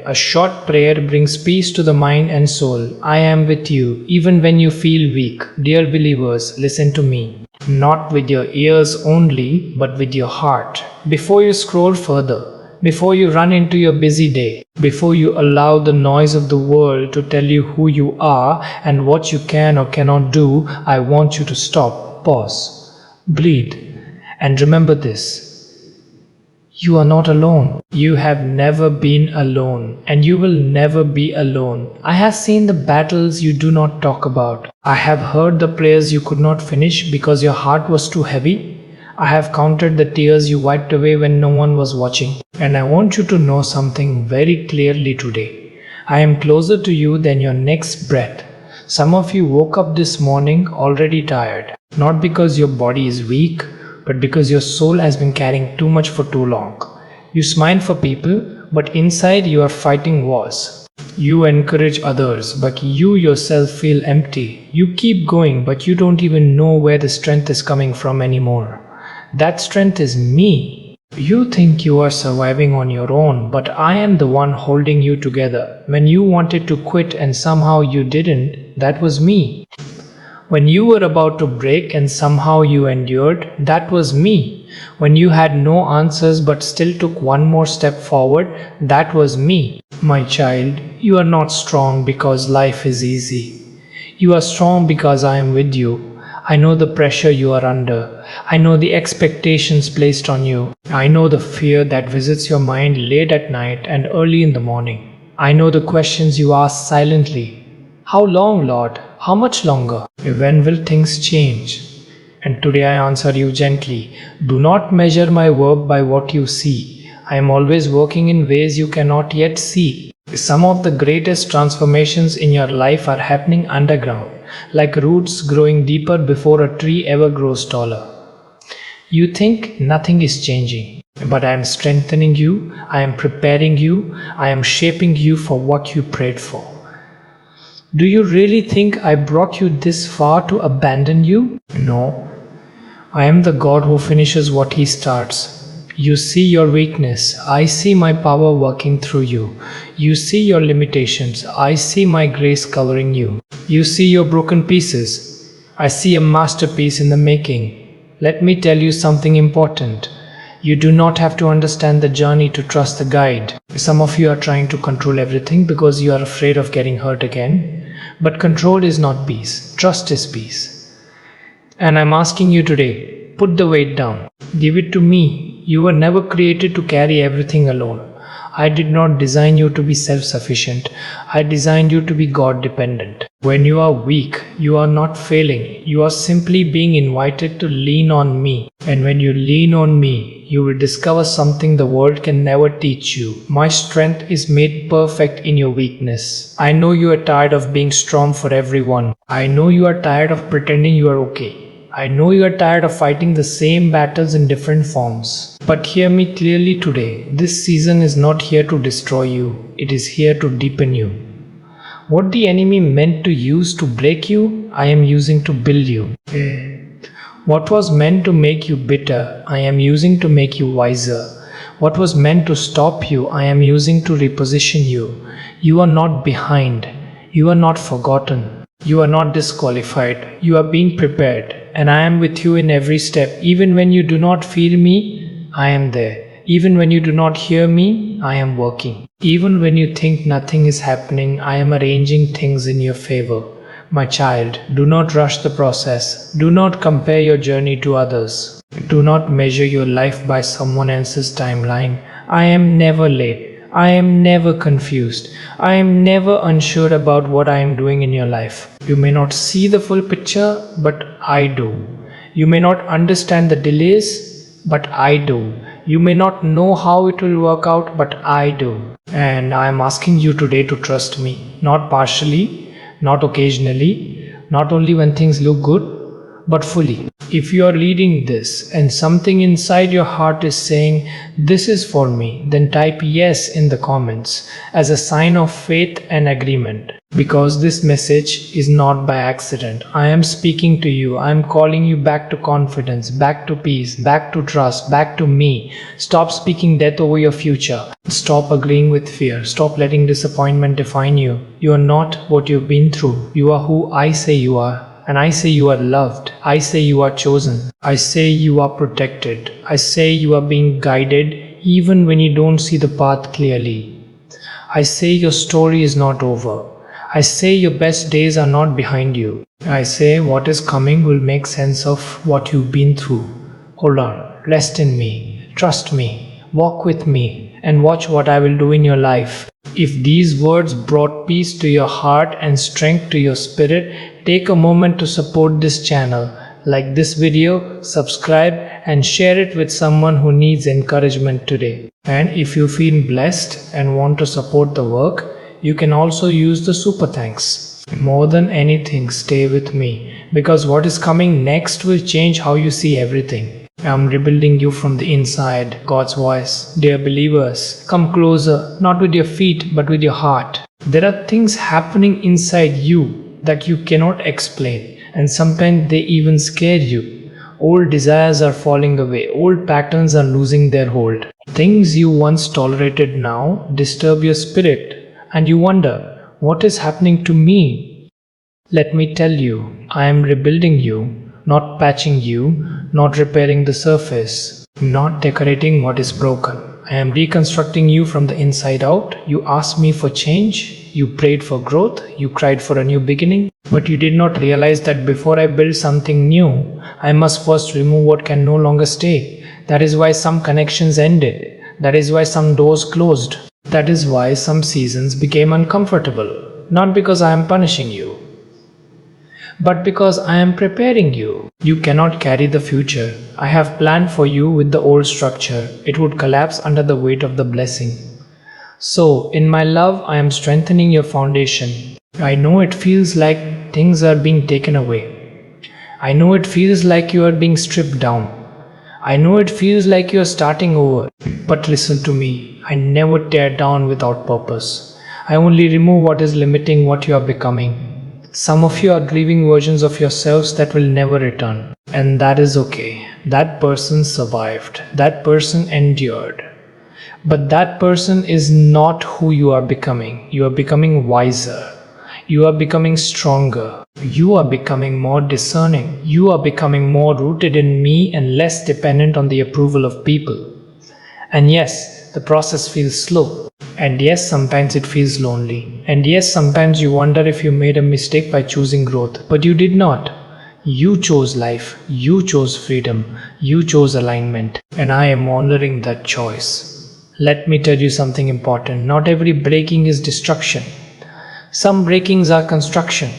A short prayer brings peace to the mind and soul. I am with you, even when you feel weak. Dear believers, listen to me. Not with your ears only, but with your heart. Before you scroll further, before you run into your busy day, before you allow the noise of the world to tell you who you are and what you can or cannot do, I want you to stop, pause, breathe, and remember this. You are not alone. You have never been alone, and you will never be alone. I have seen the battles you do not talk about. I have heard the prayers you could not finish because your heart was too heavy. I have counted the tears you wiped away when no one was watching. And I want you to know something very clearly today. I am closer to you than your next breath. Some of you woke up this morning already tired, not because your body is weak, but because your soul has been carrying too much for too long. You smile for people, but inside you are fighting wars. You encourage others, but you yourself feel empty. You keep going, but you don't even know where the strength is coming from anymore. That strength is me. You think you are surviving on your own, but I am the one holding you together. When you wanted to quit and somehow you didn't, that was me. When you were about to break and somehow you endured, that was me. When you had no answers but still took one more step forward, that was me. My child, you are not strong because life is easy. You are strong because I am with you. I know the pressure you are under. I know the expectations placed on you. I know the fear that visits your mind late at night and early in the morning. I know the questions you ask silently. How long, Lord? How much longer? When will things change? And today I answer you gently. Do not measure my work by what you see. I am always working in ways you cannot yet see. Some of the greatest transformations in your life are happening underground, like roots growing deeper before a tree ever grows taller. You think nothing is changing, but I am strengthening you, I am preparing you, I am shaping you for what you prayed for. Do you really think I brought you this far to abandon you? No. I am the God who finishes what He starts. You see your weakness. I see my power working through you. You see your limitations. I see my grace covering you. You see your broken pieces. I see a masterpiece in the making. Let me tell you something important. You do not have to understand the journey to trust the guide. Some of you are trying to control everything because you are afraid of getting hurt again. But control is not peace. Trust is peace. And I'm asking you today, put the weight down. Give it to me. You were never created to carry everything alone. I did not design you to be self-sufficient. I designed you to be God-dependent. When you are weak, you are not failing. You are simply being invited to lean on me. And when you lean on me, you will discover something the world can never teach you. My strength is made perfect in your weakness. I know you are tired of being strong for everyone. I know you are tired of pretending you are okay. I know you are tired of fighting the same battles in different forms. But hear me clearly today. This season is not here to destroy you. It is here to deepen you. What the enemy meant to use to break you, I am using to build you. What was meant to make you bitter, I am using to make you wiser. What was meant to stop you, I am using to reposition you. You are not behind. You are not forgotten. You are not disqualified. You are being prepared. And I am with you in every step. Even when you do not feel me, I am there. Even when you do not hear me, I am working. Even when you think nothing is happening, I am arranging things in your favor. My child, do not rush the process. Do not compare your journey to others. Do not measure your life by someone else's timeline. I am never late. I am never confused. I am never unsure about what I am doing in your life. You may not see the full picture, but I do. You may not understand the delays, but I do. You may not know how it will work out, but I do. And I am asking you today to trust me, not partially, not occasionally, not only when things look good, but fully. If you are reading this and something inside your heart is saying, "This is for me," then type yes in the comments as a sign of faith and agreement. Because this message is not by accident. I am speaking to you. I am calling you back to confidence, back to peace, back to trust, back to me. Stop speaking death over your future. Stop agreeing with fear. Stop letting disappointment define you. You are not what you've been through. You are who I say you are. And I say you are loved. I say you are chosen. I say you are protected. I say you are being guided even when you don't see the path clearly. I say your story is not over. I say your best days are not behind you. I say what is coming will make sense of what you've been through. Hold on. Rest in me. Trust me. Walk with me and watch what I will do in your life. If these words brought peace to your heart and strength to your spirit, take a moment to support this channel. Like this video, subscribe and share it with someone who needs encouragement today. And if you feel blessed and want to support the work, you can also use the super thanks. More than anything, stay with me, because what is coming next will change how you see everything. I'm rebuilding you from the inside. God's voice. Dear believers, come closer, not with your feet, but with your heart. There are things happening inside you that you cannot explain, and sometimes they even scare you. Old desires are falling away. Old patterns are losing their hold. Things you once tolerated now disturb your spirit, and you wonder, what is happening to me? Let me tell you, I am rebuilding you, not patching you, not repairing the surface, not decorating what is broken. I am reconstructing you from the inside out. You asked me for change. You prayed for growth. You cried for a new beginning. But you did not realize that before I build something new, I must first remove what can no longer stay. That is why some connections ended. That is why some doors closed. That is why some seasons became uncomfortable. Not because I am punishing you, but because I am preparing you. You cannot carry the future I have planned for you with the old structure. It would collapse under the weight of the blessing. So, in my love, I am strengthening your foundation. I know it feels like things are being taken away. I know it feels like you are being stripped down. I know it feels like you are starting over. But listen to me. I never tear down without purpose. I only remove what is limiting what you are becoming. Some of you are grieving versions of yourselves that will never return. And that is okay. That person survived. That person endured. But that person is not who you are becoming. You are becoming wiser. You are becoming stronger. You are becoming more discerning. You are becoming more rooted in me and less dependent on the approval of people. And yes, the process feels slow. And yes, sometimes it feels lonely. And yes, sometimes you wonder if you made a mistake by choosing growth. But you did not. You chose life. You chose freedom. You chose alignment. And I am honoring that choice. Let me tell you something important. Not every breaking is destruction. Some breakings are construction.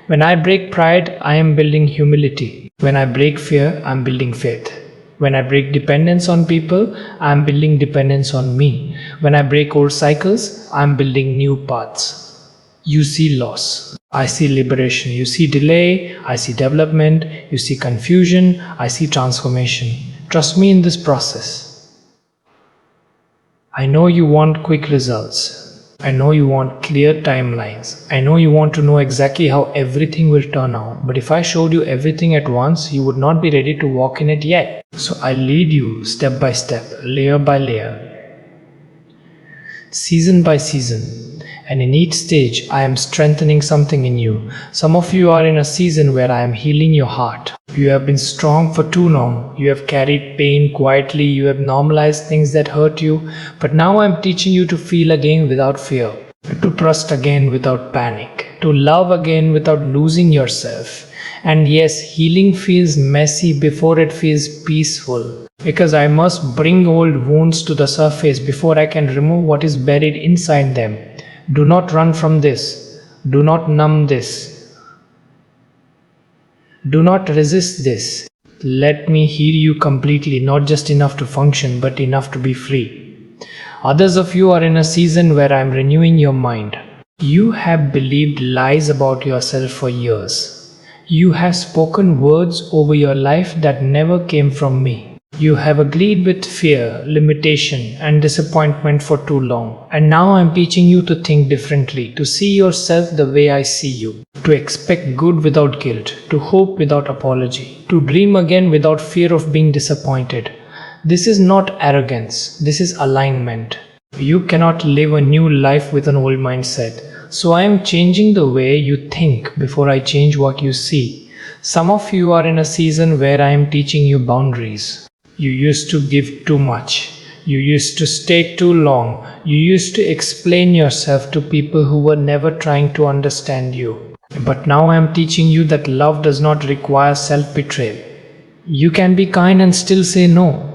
When I break pride, I am building humility. When I break fear, I am building faith. When I break dependence on people, I am building dependence on me. When I break old cycles, I am building new paths. You see loss. I see liberation. You see delay. I see development. You see confusion. I see transformation. Trust me in this process. I know you want quick results. I know you want clear timelines. I know you want to know exactly how everything will turn out. But if I showed you everything at once, you would not be ready to walk in it yet. So I lead you step by step, layer by layer, season by season. And in each stage, I am strengthening something in you. Some of you are in a season where I am healing your heart. You have been strong for too long. You have carried pain quietly. You have normalized things that hurt you. But now I am teaching you to feel again without fear, to trust again without panic, to love again without losing yourself. And yes, healing feels messy before it feels peaceful. Because I must bring old wounds to the surface before I can remove what is buried inside them. Do not run from this. Do not numb this. Do not resist this. Let me heal you completely, not just enough to function, but enough to be free. Others of you are in a season where I am renewing your mind. You have believed lies about yourself for years. You have spoken words over your life that never came from me. You have agreed with fear, limitation, and disappointment for too long. And now I'm teaching you to think differently, to see yourself the way I see you, to expect good without guilt, to hope without apology, to dream again without fear of being disappointed. This is not arrogance, this is alignment. You cannot live a new life with an old mindset. So I am changing the way you think before I change what you see. Some of you are in a season where I am teaching you boundaries. You used to give too much. You used to stay too long. You used to explain yourself to people who were never trying to understand you. But now I am teaching you that love does not require self-betrayal. You can be kind and still say no.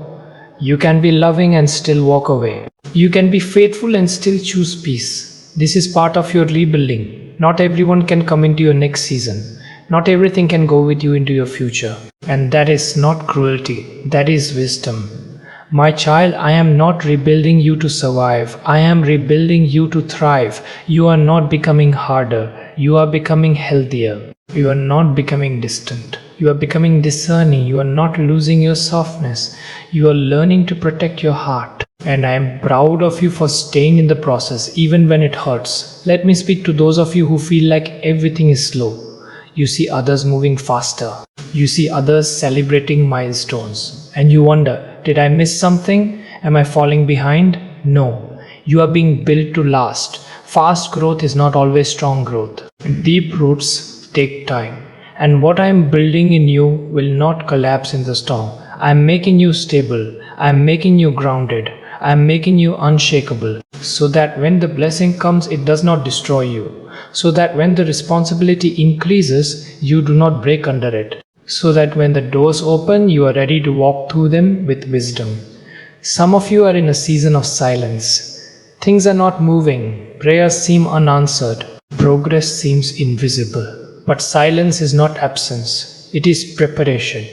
You can be loving and still walk away. You can be faithful and still choose peace. This is part of your rebuilding. Not everyone can come into your next season. Not everything can go with you into your future. And that is not cruelty, that is wisdom. My child, I am not rebuilding you to survive. I am rebuilding you to thrive. You are not becoming harder. You are becoming healthier. You are not becoming distant. You are becoming discerning. You are not losing your softness. You are learning to protect your heart. And I am proud of you for staying in the process even when it hurts. Let me speak to those of you who feel like everything is slow. You see others moving faster. You see others celebrating milestones. And you wonder, did I miss something? Am I falling behind? No. You are being built to last. Fast growth is not always strong growth. Deep roots take time. And what I am building in you will not collapse in the storm. I am making you stable. I am making you grounded. I am making you unshakable, so that when the blessing comes, it does not destroy you, so that when the responsibility increases, you do not break under it, so that when the doors open, you are ready to walk through them with wisdom. Some of you are in a season of silence. Things are not moving, prayers seem unanswered, progress seems invisible. But silence is not absence, it is preparation.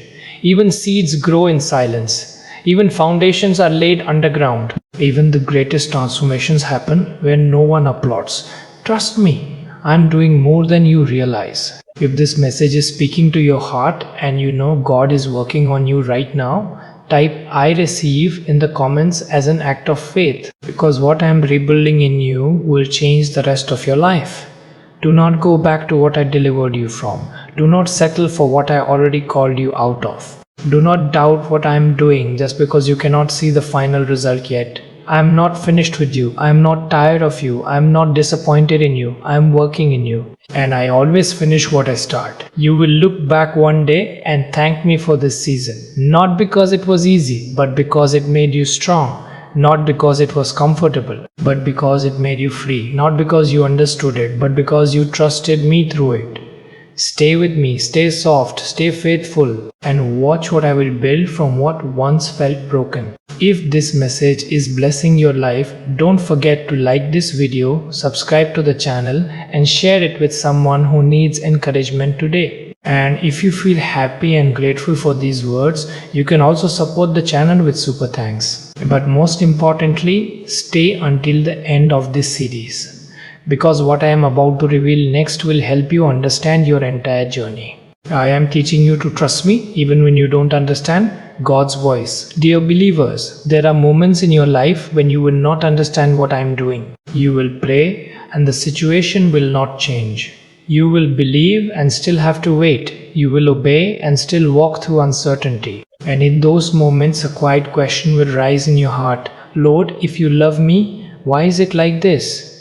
Even seeds grow in silence. Even foundations are laid underground. Even the greatest transformations happen when no one applauds. Trust me, I am doing more than you realize. If this message is speaking to your heart and you know God is working on you right now, type I receive in the comments as an act of faith, because what I am rebuilding in you will change the rest of your life. Do not go back to what I delivered you from. Do not settle for what I already called you out of. Do not doubt what I am doing just because you cannot see the final result yet. I am not finished with you. I am not tired of you. I am not disappointed in you. I am working in you. And I always finish what I start. You will look back one day and thank me for this season. Not because it was easy, but because it made you strong. Not because it was comfortable, but because it made you free. Not because you understood it, but because you trusted me through it. Stay with me, stay soft, stay faithful, and watch what I will build from what once felt broken. If this message is blessing your life, don't forget to like this video, subscribe to the channel, and share it with someone who needs encouragement today. And if you feel happy and grateful for these words, you can also support the channel with super thanks. But most importantly, stay until the end of this series, because what I am about to reveal next will help you understand your entire journey. I am teaching you to trust me even when you don't understand God's voice. Dear believers, there are moments in your life when you will not understand what I am doing. You will pray and the situation will not change. You will believe and still have to wait. You will obey and still walk through uncertainty. And in those moments, a quiet question will rise in your heart. Lord, if you love me, why is it like this?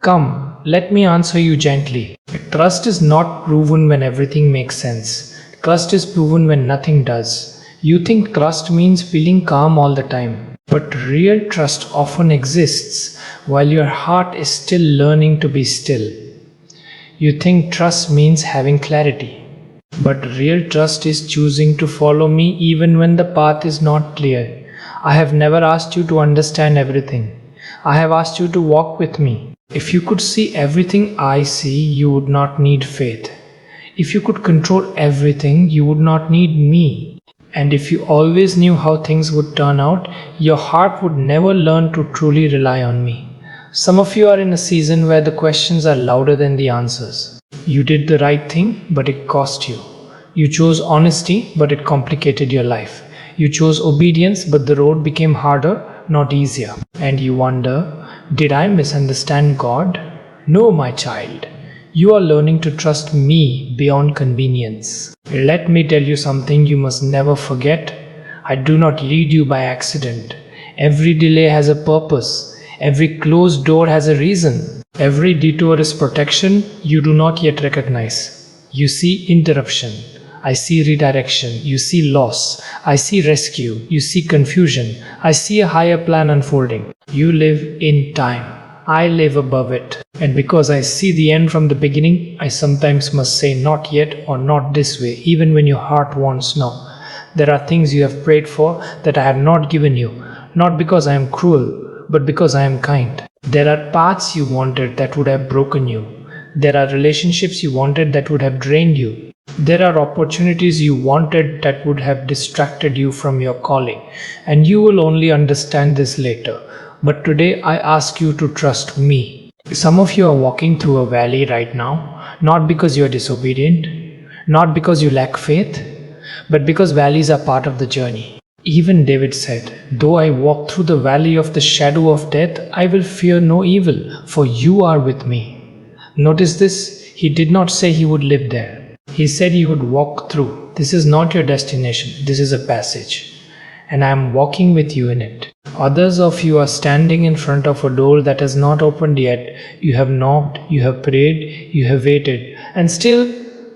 Come, let me answer you gently. Trust is not proven when everything makes sense. Trust is proven when nothing does. You think trust means feeling calm all the time. But real trust often exists while your heart is still learning to be still. You think trust means having clarity. But real trust is choosing to follow me even when the path is not clear. I have never asked you to understand everything. I have asked you to walk with me. If you could see everything I see, you would not need faith. If you could control everything, you would not need me. And if you always knew how things would turn out, your heart would never learn to truly rely on me. Some of you are in a season where the questions are louder than the answers. You did the right thing, but it cost you. You chose honesty, but it complicated your life. You chose obedience, but the road became harder, not easier. And you wonder, did I misunderstand God? No, my child. You are learning to trust me beyond convenience. Let me tell you something you must never forget. I do not lead you by accident. Every delay has a purpose. Every closed door has a reason. Every detour is protection you do not yet recognize. You see interruption. I see redirection. You see loss. I see rescue. You see confusion. I see a higher plan unfolding. You live in time. I live above it. And because I see the end from the beginning, I sometimes must say not yet or not this way, even when your heart wants no. There are things you have prayed for that I have not given you, not because I am cruel, but because I am kind. There are paths you wanted that would have broken you. There are relationships you wanted that would have drained you. There are opportunities you wanted that would have distracted you from your calling. And you will only understand this later. But today I ask you to trust me. Some of you are walking through a valley right now, not because you are disobedient, not because you lack faith, but because valleys are part of the journey. Even David said, though I walk through the valley of the shadow of death, I will fear no evil, for you are with me. Notice this, he did not say he would live there. He said he would walk through. This is not your destination, this is a passage. And I am walking with you in it. Others of you are standing in front of a door that has not opened yet. You have knocked, you have prayed, you have waited, and still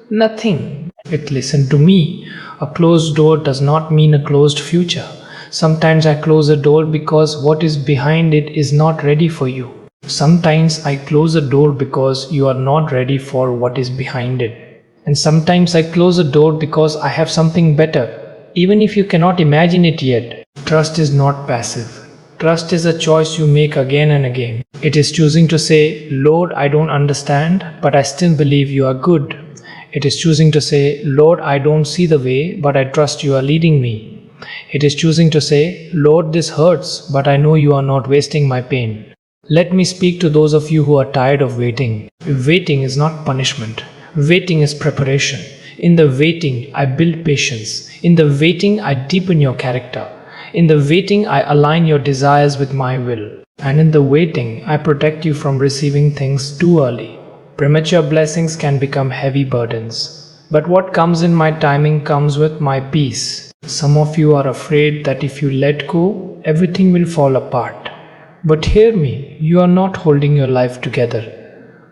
nothing. Yet listen to me. A closed door does not mean a closed future. Sometimes I close a door because what is behind it is not ready for you. Sometimes I close a door because you are not ready for what is behind it. And sometimes I close a door because I have something better. Even if you cannot imagine it yet, trust is not passive. Trust is a choice you make again and again. It is choosing to say, Lord, I don't understand, but I still believe you are good. It is choosing to say, Lord, I don't see the way, but I trust you are leading me. It is choosing to say, Lord, this hurts, but I know you are not wasting my pain. Let me speak to those of you who are tired of waiting. Waiting is not punishment. Waiting is preparation. In the waiting, I build patience. In the waiting, I deepen your character. In the waiting, I align your desires with my will. And in the waiting, I protect you from receiving things too early. Premature blessings can become heavy burdens. But what comes in my timing comes with my peace. Some of you are afraid that if you let go, everything will fall apart. But hear me, you are not holding your life together.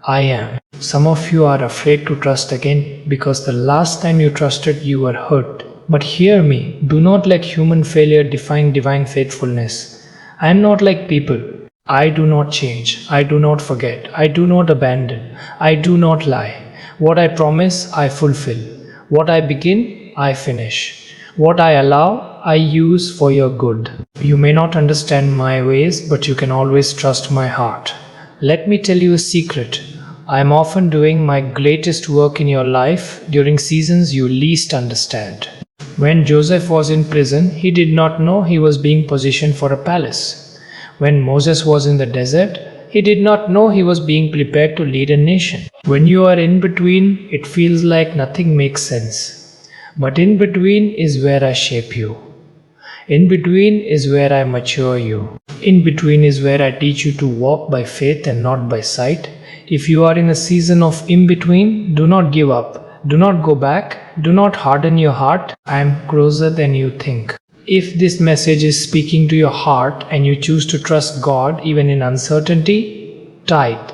I am. Some of you are afraid to trust again because the last time you trusted, you were hurt. But hear me, do not let human failure define divine faithfulness. I am not like people. I do not change. I do not forget. I do not abandon. I do not lie. What I promise, I fulfill. What I begin, I finish. What I allow, I use for your good. You may not understand my ways, but you can always trust my heart. Let me tell you a secret. I am often doing my greatest work in your life during seasons you least understand. When Joseph was in prison, he did not know he was being positioned for a palace. When Moses was in the desert, he did not know he was being prepared to lead a nation. When you are in between, it feels like nothing makes sense. But in between is where I shape you. In between is where I mature you. In between is where I teach you to walk by faith and not by sight. If you are in a season of in between, do not give up. Do not go back. Do not harden your heart. I am closer than you think. If this message is speaking to your heart and you choose to trust God even in uncertainty, type,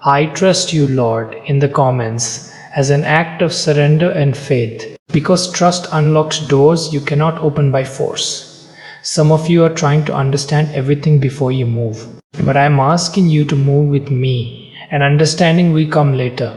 I trust you, Lord, in the comments as an act of surrender and faith. Because trust unlocks doors you cannot open by force. Some of you are trying to understand everything before you move. But I am asking you to move with me, and understanding will come later.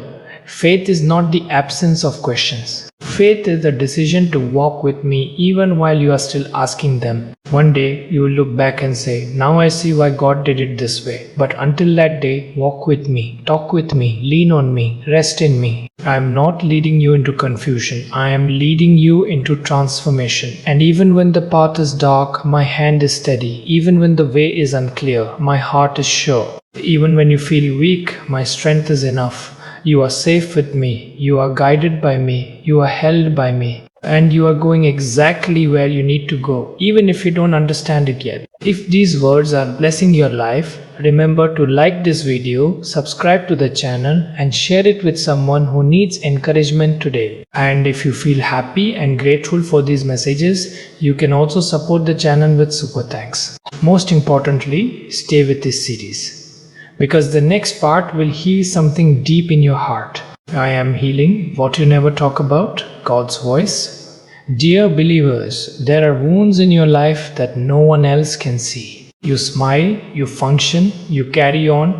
Faith is not the absence of questions. Faith is the decision to walk with me even while you are still asking them. One day you will look back and say, now I see why God did it this way. But until that day, walk with me, talk with me, lean on me, rest in me. I am not leading you into confusion. I am leading you into transformation. And even when the path is dark, my hand is steady. Even when the way is unclear, my heart is sure. Even when you feel weak, my strength is enough. You are safe with me. You are guided by me. You are held by me. And you are going exactly where you need to go, even if you don't understand it yet. If these words are blessing your life, remember to like this video, subscribe to the channel, and share it with someone who needs encouragement today. And if you feel happy and grateful for these messages, you can also support the channel with super thanks. Most importantly, stay with this series, because the next part will heal something deep in your heart. I am healing what you never talk about, God's voice. Dear believers, there are wounds in your life that no one else can see. You smile, you function, you carry on,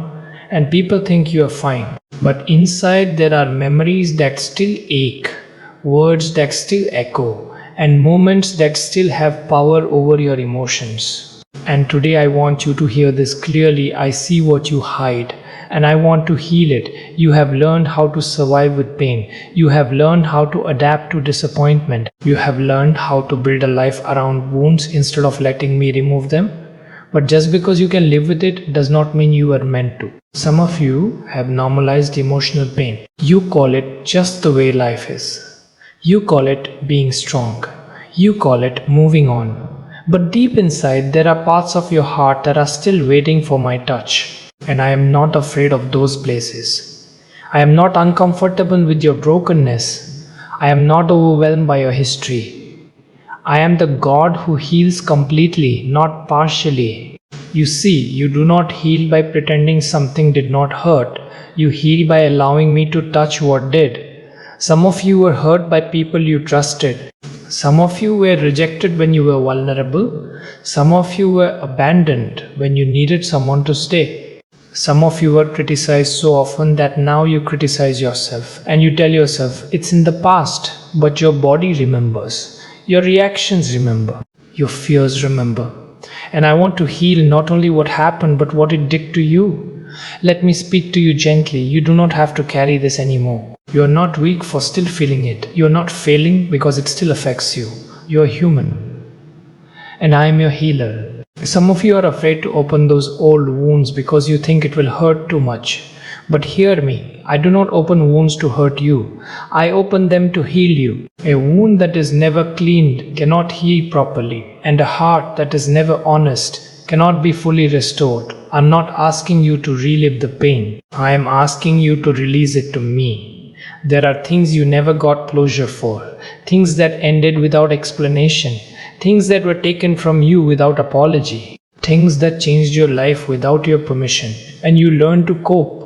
and people think you are fine. But inside there are memories that still ache, words that still echo, and moments that still have power over your emotions. And today I want you to hear this clearly. I see what you hide, and I want to heal it. You have learned how to survive with pain. You have learned how to adapt to disappointment. You have learned how to build a life around wounds instead of letting me remove them. But just because you can live with it does not mean you are meant to. Some of you have normalized emotional pain. You call it just the way life is. You call it being strong. You call it moving on. But deep inside, there are parts of your heart that are still waiting for my touch. And I am not afraid of those places. I am not uncomfortable with your brokenness. I am not overwhelmed by your history. I am the God who heals completely, not partially. You see, you do not heal by pretending something did not hurt. You heal by allowing me to touch what did. Some of you were hurt by people you trusted. Some of you were rejected when you were vulnerable. Some of you were abandoned when you needed someone to stay. Some of you were criticized so often that now you criticize yourself and you tell yourself it's in the past, but your body remembers, your reactions remember, your fears remember. And I want to heal not only what happened but what it did to you. Let me speak to you gently. You do not have to carry this anymore. You are not weak for still feeling it. You are not failing because it still affects you. You are human. And I am your healer. Some of you are afraid to open those old wounds because you think it will hurt too much. But hear me, I do not open wounds to hurt you. I open them to heal you. A wound that is never cleaned cannot heal properly, and a heart that is never honest cannot be fully restored. I'm not asking you to relive the pain. I am asking you to release it to me. There are things you never got closure for, things that ended without explanation, things that were taken from you without apology, things that changed your life without your permission, and you learned to cope.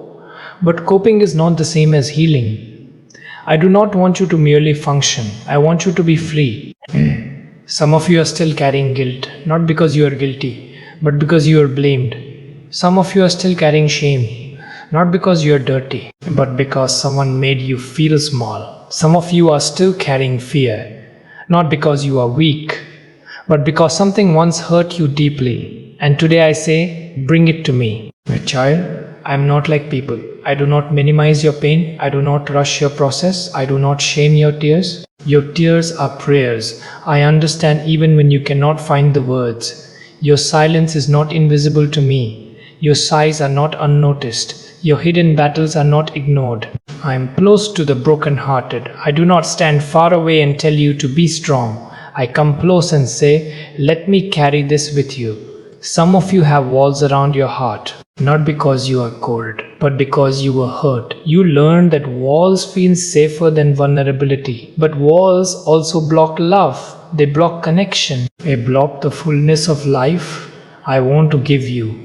But coping is not the same as healing. I do not want you to merely function. I want you to be free. Some of you are still carrying guilt, not because you are guilty, but because you are blamed. Some of you are still carrying shame, not because you are dirty, but because someone made you feel small. Some of you are still carrying fear, not because you are weak, but because something once hurt you deeply. And today I say, bring it to me. My child, I am not like people. I do not minimize your pain. I do not rush your process. I do not shame your tears. Your tears are prayers. I understand even when you cannot find the words. Your silence is not invisible to me. Your sighs are not unnoticed. Your hidden battles are not ignored. I am close to the brokenhearted. I do not stand far away and tell you to be strong. I come close and say, let me carry this with you. Some of you have walls around your heart, not because you are cold, but because you were hurt. You learned that walls feel safer than vulnerability, but walls also block love. They block connection. They block the fullness of life I want to give you.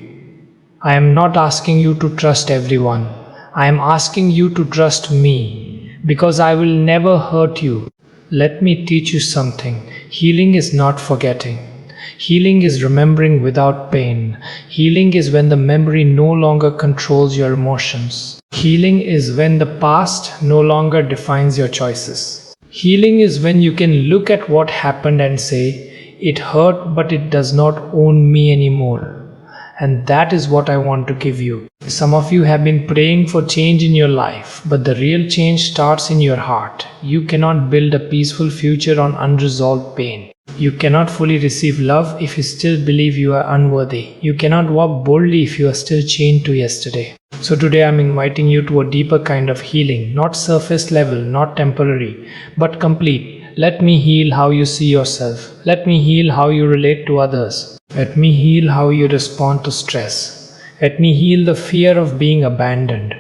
I am not asking you to trust everyone. I am asking you to trust me, because I will never hurt you. Let me teach you something. Healing is not forgetting. Healing is remembering without pain. Healing is when the memory no longer controls your emotions. Healing is when the past no longer defines your choices. Healing is when you can look at what happened and say, it hurt, but it does not own me anymore. And that is what I want to give you. Some of you have been praying for change in your life, but the real change starts in your heart. You cannot build a peaceful future on unresolved pain. You cannot fully receive love if you still believe you are unworthy. You cannot walk boldly if you are still chained to yesterday. So today I'm inviting you to a deeper kind of healing, not surface level, not temporary, but complete. Let me heal how you see yourself. Let me heal how you relate to others. Let me heal how you respond to stress. Let me heal the fear of being abandoned.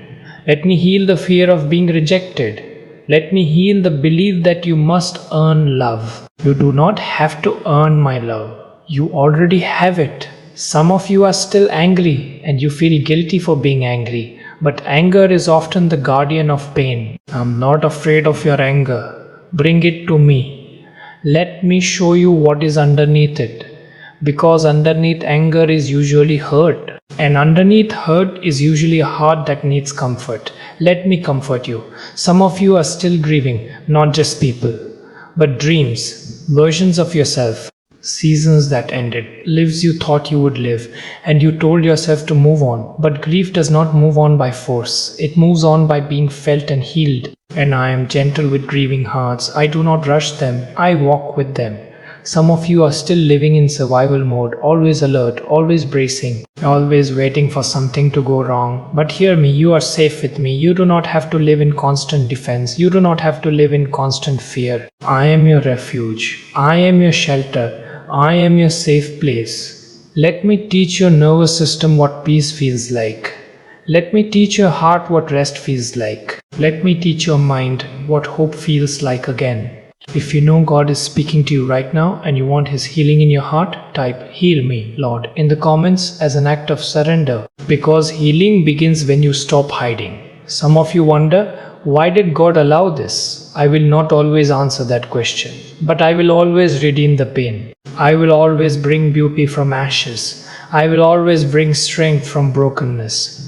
Let me heal the fear of being rejected. Let me heal the belief that you must earn love. You do not have to earn my love. You already have it. Some of you are still angry and you feel guilty for being angry. But anger is often the guardian of pain. I'm not afraid of your anger. Bring it to me. Let me show you what is underneath it. Because underneath anger is usually hurt. And underneath hurt is usually a heart that needs comfort. Let me comfort you. Some of you are still grieving, not just people, but dreams, versions of yourself, seasons that ended, lives you thought you would live, and you told yourself to move on. But grief does not move on by force. It moves on by being felt and healed. And I am gentle with grieving hearts. I do not rush them. I walk with them. Some of you are still living in survival mode, always alert, always bracing, always waiting for something to go wrong. But hear me, you are safe with me. You do not have to live in constant defense. You do not have to live in constant fear. I am your refuge. I am your shelter. I am your safe place. Let me teach your nervous system what peace feels like. Let me teach your heart what rest feels like. Let me teach your mind what hope feels like again. If you know God is speaking to you right now and you want His healing in your heart, type "Heal me, Lord" in the comments as an act of surrender. Because healing begins when you stop hiding. Some of you wonder, why did God allow this? I will not always answer that question, but I will always redeem the pain. I will always bring beauty from ashes. I will always bring strength from brokenness.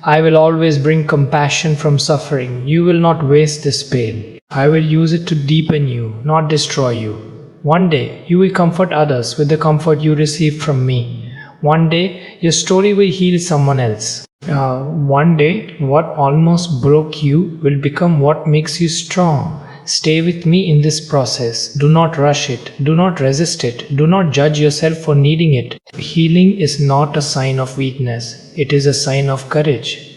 I will always bring compassion from suffering. You will not waste this pain. I will use it to deepen you, not destroy you. One day, you will comfort others with the comfort you received from me. One day, your story will heal someone else. One day, what almost broke you will become what makes you strong. Stay with me in this process. Do not rush it. Do not resist it. Do not judge yourself for needing it. Healing is not a sign of weakness. It is a sign of courage.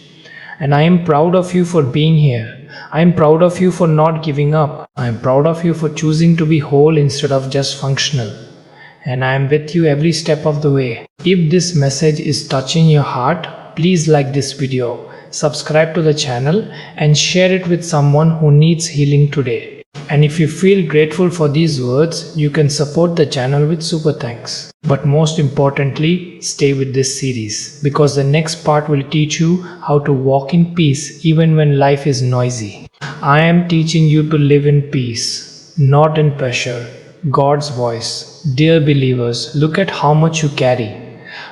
And I am proud of you for being here. I am proud of you for not giving up. I am proud of you for choosing to be whole instead of just functional. And I am with you every step of the way. If this message is touching your heart, please like this video, subscribe to the channel, and share it with someone who needs healing today. And if you feel grateful for these words, you can support the channel with super thanks. But most importantly, stay with this series, because the next part will teach you how to walk in peace even when life is noisy. I am teaching you to live in peace, not in pressure. God's voice. Dear believers, look at how much you carry.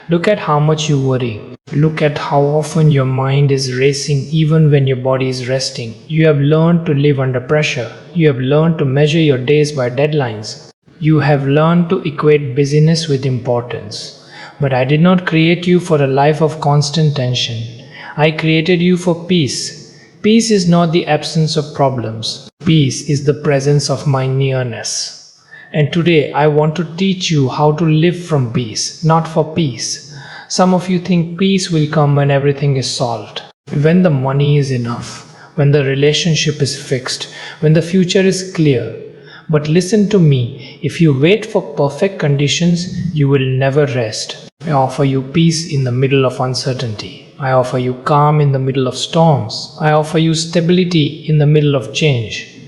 Look at how much you worry. Look at how often your mind is racing even when your body is resting. You have learned to live under pressure. You have learned to measure your days by deadlines. You have learned to equate busyness with importance. But I did not create you for a life of constant tension. I created you for peace. Peace is not the absence of problems. Peace is the presence of my nearness. And today I want to teach you how to live from peace, not for peace. Some of you think peace will come when everything is solved, when the money is enough, when the relationship is fixed, when the future is clear. But listen to me, if you wait for perfect conditions, you will never rest. I offer you peace in the middle of uncertainty. I offer you calm in the middle of storms. I offer you stability in the middle of change.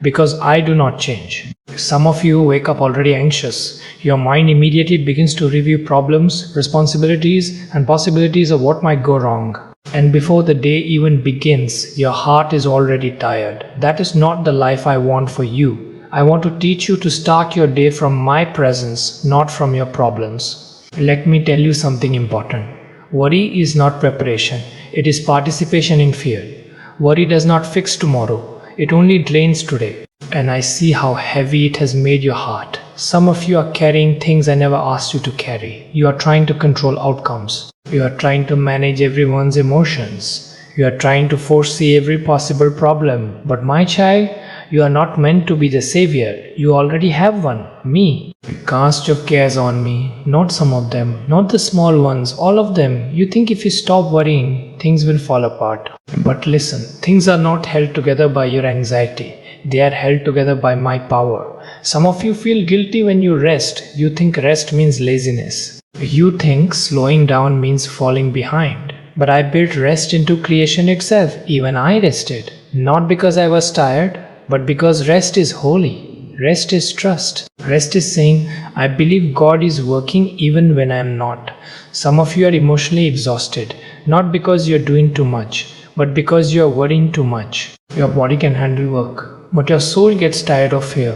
Because I do not change. Some of you wake up already anxious. Your mind immediately begins to review problems, responsibilities, and possibilities of what might go wrong. And before the day even begins, your heart is already tired. That is not the life I want for you. I want to teach you to start your day from my presence, not from your problems. Let me tell you something important. Worry is not preparation. It is participation in fear. Worry does not fix tomorrow. It only drains today. And I see how heavy it has made your heart. Some of you are carrying things I never asked you to carry. You are trying to control outcomes. You are trying to manage everyone's emotions. You are trying to foresee every possible problem. But my child, You are not meant to be the savior. You already have one, me. Cast your cares on me, not some of them, not the small ones, all of them. You think if you stop worrying, things will fall apart. But listen, things are not held together by your anxiety. They are held together by my power. Some of you feel guilty when you rest. You think rest means laziness. You think slowing down means falling behind. But I built rest into creation itself. Even I rested. Not because I was tired, but because rest is holy. Rest is trust. Rest is saying, I believe God is working even when I am not. Some of you are emotionally exhausted, not because you are doing too much, but because you are worrying too much. Your body can handle work, but your soul gets tired of fear.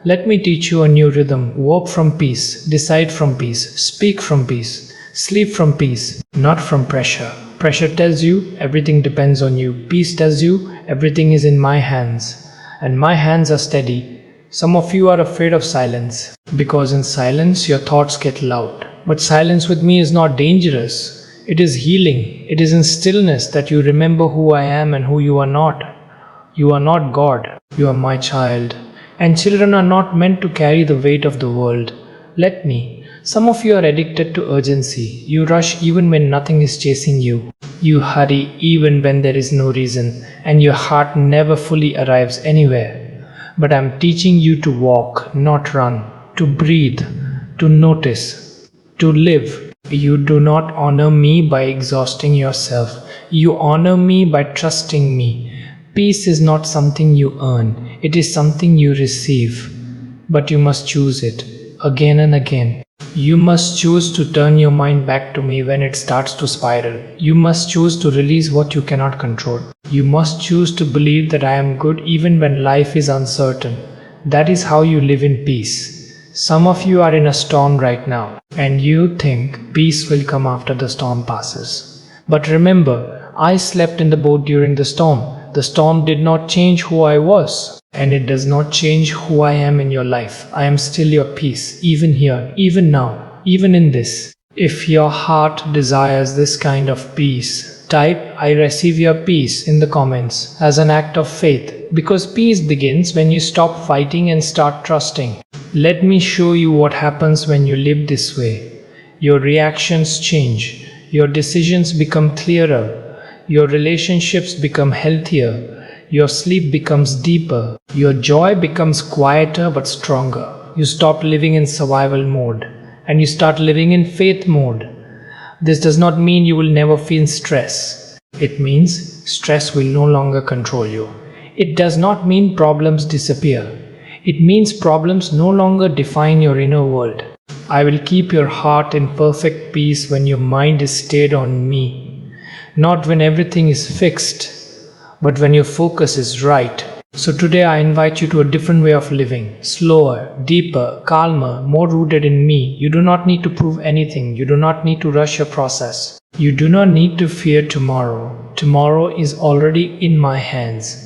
Let me teach you a new rhythm. Walk from peace, decide from peace, speak from peace, sleep from peace, not from pressure. Pressure tells you everything depends on you. Peace tells you everything is in my hands, and my hands are steady. Some of you are afraid of silence, because in silence your thoughts get loud. But silence with me is not dangerous. It is healing. It is in stillness that you remember who I am and who you are not. You are not God. You are my child. And children are not meant to carry the weight of the world. Let me. Some of you are addicted to urgency. You rush even when nothing is chasing you. You hurry even when there is no reason, and your heart never fully arrives anywhere. But I am teaching you to walk, not run, to breathe, to notice, to live. You do not honor me by exhausting yourself. You honor me by trusting me. Peace is not something you earn. It is something you receive. But you must choose it again and again. You must choose to turn your mind back to me when it starts to spiral. You must choose to release what you cannot control. You must choose to believe that I am good even when life is uncertain. That is how you live in peace. Some of you are in a storm right now, and you think peace will come after the storm passes. But remember, I slept in the boat during the storm. The storm did not change who I was, and it does not change who I am in your life. I am still your peace, even here, even now, even in this. If your heart desires this kind of peace, type I receive your peace in the comments as an act of faith, because peace begins when you stop fighting and start trusting. Let me show you what happens when you live this way. Your reactions change, your decisions become clearer, your relationships become healthier, your sleep becomes deeper, your joy becomes quieter but stronger. You stop living in survival mode and you start living in faith mode. This does not mean you will never feel stress. It means stress will no longer control you. It does not mean problems disappear. It means problems no longer define your inner world. I will keep your heart in perfect peace when your mind is stayed on me. Not when everything is fixed, but when your focus is right. So today I invite you to a different way of living. Slower, deeper, calmer, more rooted in me. You do not need to prove anything. You do not need to rush your process. You do not need to fear tomorrow. Tomorrow is already in my hands.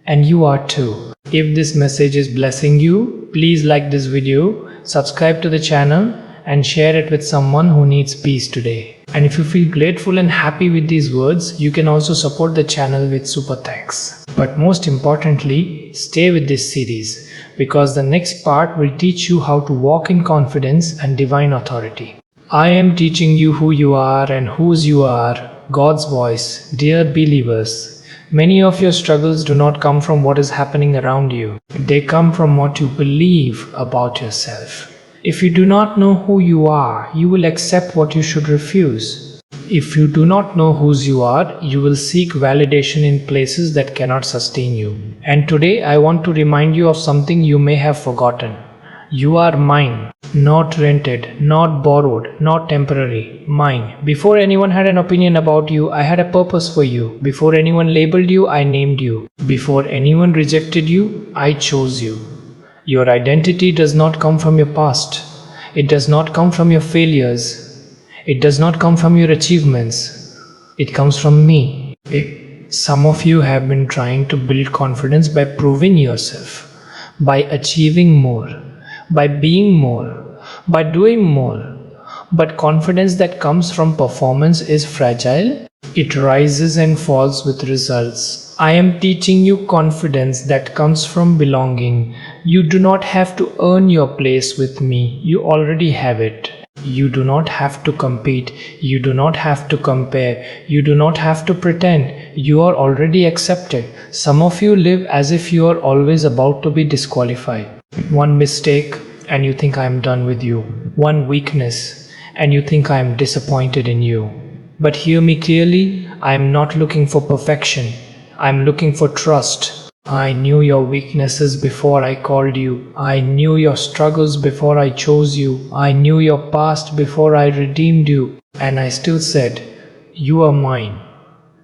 And you are too. If this message is blessing you, please like this video, subscribe to the channel, and share it with someone who needs peace today. And if you feel grateful and happy with these words, you can also support the channel with super thanks. But most importantly, stay with this series, because the next part will teach you how to walk in confidence and divine authority. I am teaching you who you are and whose you are, God's voice. Dear believers, many of your struggles do not come from what is happening around you. They come from what you believe about yourself. If you do not know who you are, you will accept what you should refuse. If you do not know whose you are, you will seek validation in places that cannot sustain you. And today I want to remind you of something you may have forgotten. You are mine, not rented, not borrowed, not temporary, mine. Before anyone had an opinion about you, I had a purpose for you. Before anyone labeled you, I named you. Before anyone rejected you, I chose you. Your identity does not come from your past. It does not come from your failures. It does not come from your achievements. It comes from me. Some of you have been trying to build confidence by proving yourself, by achieving more, by being more, by doing more. But confidence that comes from performance is fragile. It rises and falls with results. I am teaching you confidence that comes from belonging. You do not have to earn your place with me. You already have it. You do not have to compete. You do not have to compare. You do not have to pretend. You are already accepted. Some of you live as if you are always about to be disqualified. One mistake and you think I am done with you. One weakness and you think I am disappointed in you. But hear me clearly, I am not looking for perfection. I am looking for trust. I knew your weaknesses before I called you. I knew your struggles before I chose you. I knew your past before I redeemed you. And I still said, you are mine.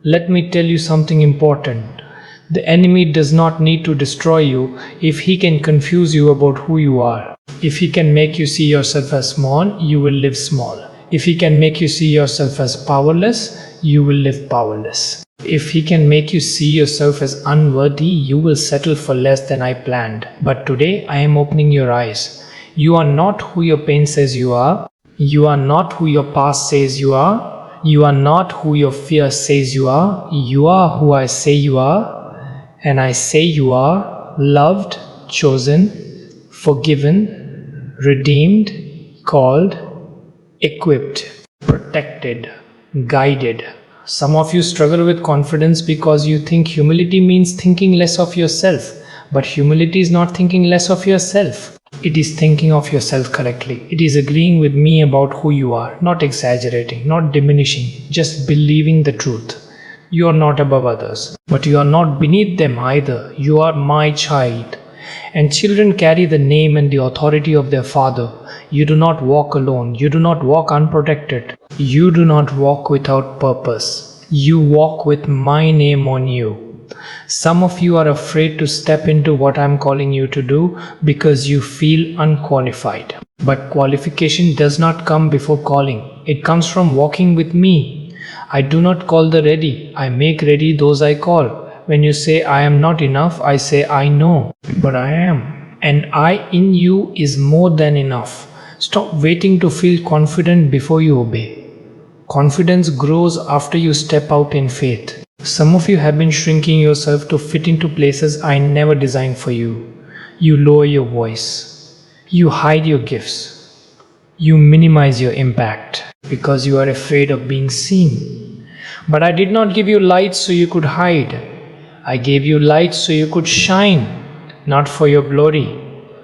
Let me tell you something important. The enemy does not need to destroy you if he can confuse you about who you are. If he can make you see yourself as small, you will live small. If he can make you see yourself as powerless, you will live powerless. If he can make you see yourself as unworthy, you will settle for less than I planned. But today I am opening your eyes. You are not who your pain says you are. You are not who your past says you are. You are not who your fear says you are. You are who I say you are. And I say you are loved, chosen, forgiven, redeemed, called, equipped, protected, guided. Some of you struggle with confidence because you think humility means thinking less of yourself. But humility is not thinking less of yourself. It is thinking of yourself correctly. It is agreeing with me about who you are, not exaggerating, not diminishing, just believing the truth. You are not above others, but you are not beneath them either. You are my child. And children carry the name and the authority of their father. You do not walk alone. You do not walk unprotected. You do not walk without purpose. You walk with my name on you. Some of you are afraid to step into what I'm calling you to do because you feel unqualified. But qualification does not come before calling. It comes from walking with me. I do not call the ready. I make ready those I call. When you say I am not enough, I say I know, but I am. And I in you is more than enough. Stop waiting to feel confident before you obey. Confidence grows after you step out in faith. Some of you have been shrinking yourself to fit into places I never designed for you. You lower your voice. You hide your gifts. You minimize your impact because you are afraid of being seen. But I did not give you light so you could hide. I gave you light so you could shine, not for your glory,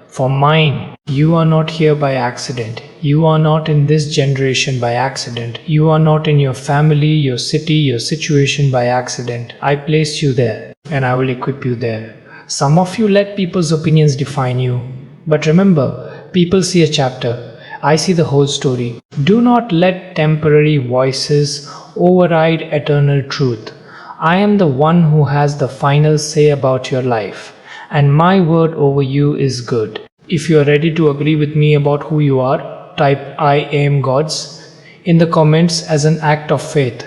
for mine. You are not here by accident. You are not in this generation by accident. You are not in your family, your city, your situation by accident. I placed you there and I will equip you there. Some of you let people's opinions define you. But remember, people see a chapter. I see the whole story. Do not let temporary voices override eternal truth. I am the one who has the final say about your life, and my word over you is good. If you are ready to agree with me about who you are, type I am God's in the comments as an act of faith,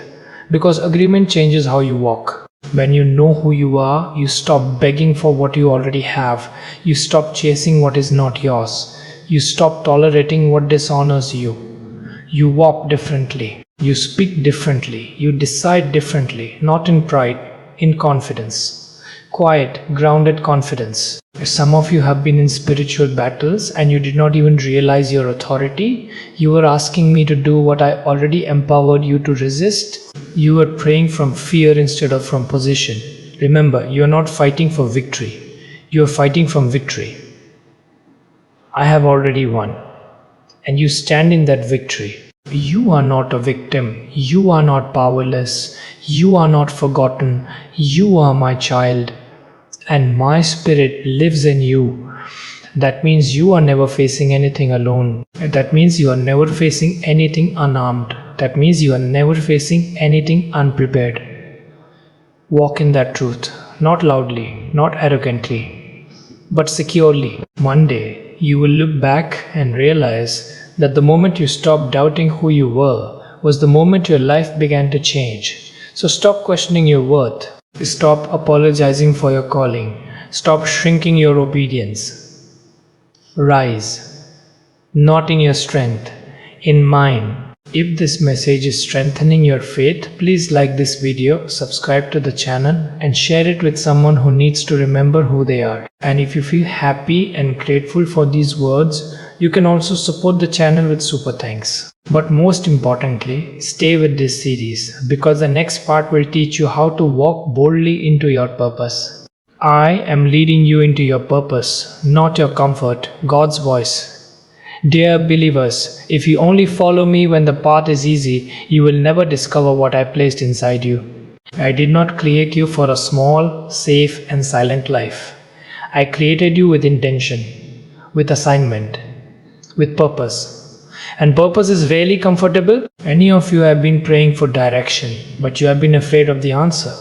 because agreement changes how you walk. When you know who you are, you stop begging for what you already have. You stop chasing what is not yours. You stop tolerating what dishonors you. You walk differently. You speak differently. You decide differently, not in pride, in confidence. Quiet, grounded confidence. Some of you have been in spiritual battles and you did not even realize your authority. You were asking me to do what I already empowered you to resist. You were praying from fear instead of from position. Remember, you are not fighting for victory. You are fighting from victory. I have already won, and you stand in that victory. You are not a victim. You are not powerless. You are not forgotten. You are my child, and my spirit lives in you. That means you are never facing anything alone. That means you are never facing anything unarmed. That means you are never facing anything unprepared. Walk in that truth, not loudly, not arrogantly, but securely. One day, you will look back and realize that the moment you stopped doubting who you were was the moment your life began to change. So stop questioning your worth. Stop apologizing for your calling. Stop shrinking your obedience. Rise, not in your strength, in mine. If this message is strengthening your faith, please like this video, subscribe to the channel and share it with someone who needs to remember who they are. And if you feel happy and grateful for these words, you can also support the channel with super thanks. But most importantly, stay with this series because the next part will teach you how to walk boldly into your purpose. I am leading you into your purpose, not your comfort, God's voice. Dear believers, if you only follow me when the path is easy, you will never discover what I placed inside you. I did not create you for a small, safe and silent life. I created you with intention, with assignment, with purpose. And purpose is rarely comfortable. Many of you have been praying for direction, but you have been afraid of the answer.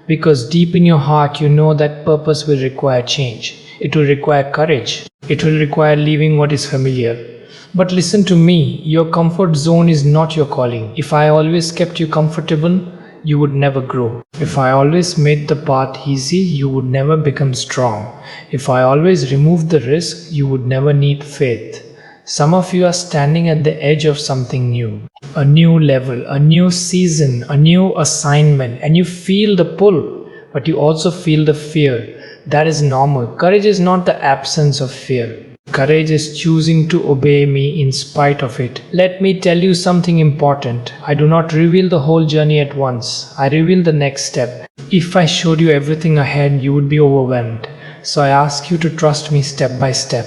Because deep in your heart you know that purpose will require change. It will require courage. It will require leaving what is familiar. But listen to me, your comfort zone is not your calling. If I always kept you comfortable, you would never grow. If I always made the path easy, you would never become strong. If I always removed the risk, you would never need faith. Some of you are standing at the edge of something new. A new level, a new season, a new assignment, and you feel the pull, but you also feel the fear. That is normal. Courage is not the absence of fear. Courage is choosing to obey me in spite of it. Let me tell you something important. I do not reveal the whole journey at once. I reveal the next step. If I showed you everything ahead, you would be overwhelmed. So I ask you to trust me step by step.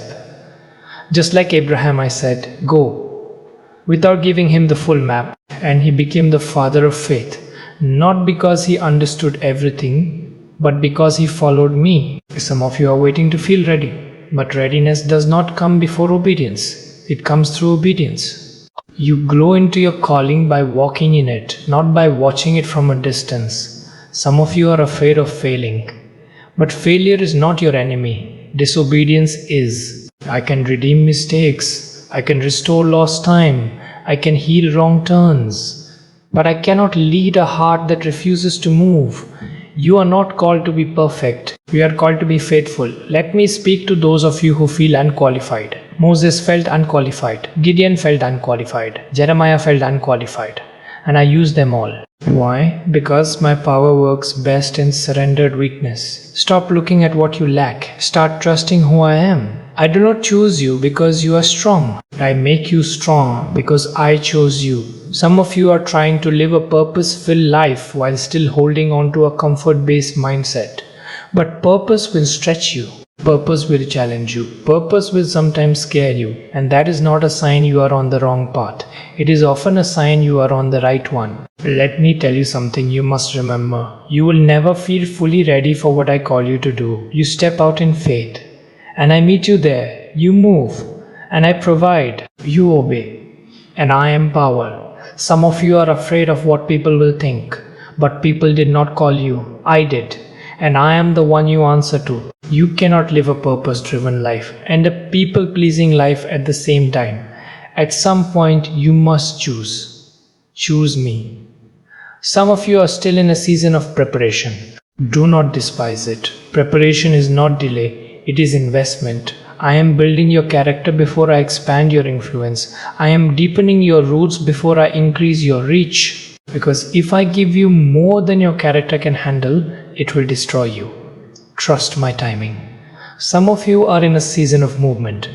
Just like Abraham, I said, go, without giving him the full map. And he became the father of faith. Not because he understood everything, but because he followed me. Some of you are waiting to feel ready. But readiness does not come before obedience. It comes through obedience. You grow into your calling by walking in it, not by watching it from a distance. Some of you are afraid of failing. But failure is not your enemy. Disobedience is. I can redeem mistakes. I can restore lost time. I can heal wrong turns. But I cannot lead a heart that refuses to move. You are not called to be perfect. We are called to be faithful. Let me speak to those of you who feel unqualified. Moses felt unqualified. Gideon felt unqualified. Jeremiah felt unqualified. And I use them all. Why? Because my power works best in surrendered weakness. Stop looking at what you lack. Start trusting who I am. I do not choose you because you are strong. I make you strong because I chose you. Some of you are trying to live a purpose-filled life while still holding on to a comfort-based mindset. But purpose will stretch you. Purpose will challenge you. Purpose will sometimes scare you. And that is not a sign you are on the wrong path. It is often a sign you are on the right one. Let me tell you something you must remember. You will never feel fully ready for what I call you to do. You step out in faith. And I meet you there. You move. And I provide. You obey. And I empower. Some of you are afraid of what people will think. But people did not call you. I did. And I am the one you answer to. You cannot live a purpose-driven life and a people-pleasing life at the same time. At some point, you must choose. Choose me. Some of you are still in a season of preparation. Do not despise it. Preparation is not delay. It is investment. I am building your character before I expand your influence. I am deepening your roots before I increase your reach. Because if I give you more than your character can handle, it will destroy you. Trust my timing. Some of you are in a season of movement.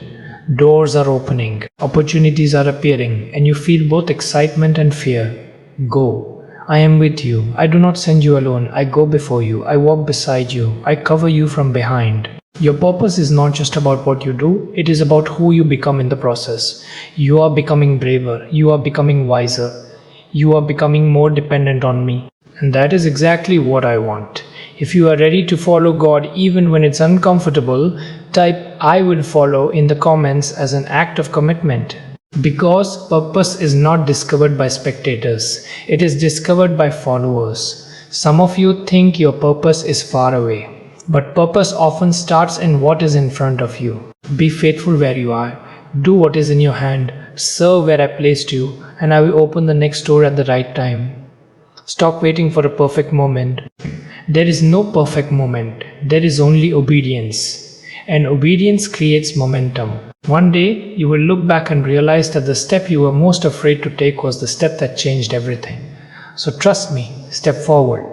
Doors are opening, opportunities are appearing, and you feel both excitement and fear. Go. I am with you. I do not send you alone. I go before you. I walk beside you. I cover you from behind. Your purpose is not just about what you do, it is about who you become in the process. You are becoming braver. You are becoming wiser. You are becoming more dependent on me. And that is exactly what I want. If you are ready to follow God even when it's uncomfortable, type I will follow in the comments as an act of commitment. Because purpose is not discovered by spectators, it is discovered by followers. Some of you think your purpose is far away, but purpose often starts in what is in front of you. Be faithful where you are. Do what is in your hand. Serve where I placed you, and I will open the next door at the right time. Stop waiting for a perfect moment. There is no perfect moment. There is only obedience. And obedience creates momentum. One day, you will look back and realize that the step you were most afraid to take was the step that changed everything. So trust me, step forward.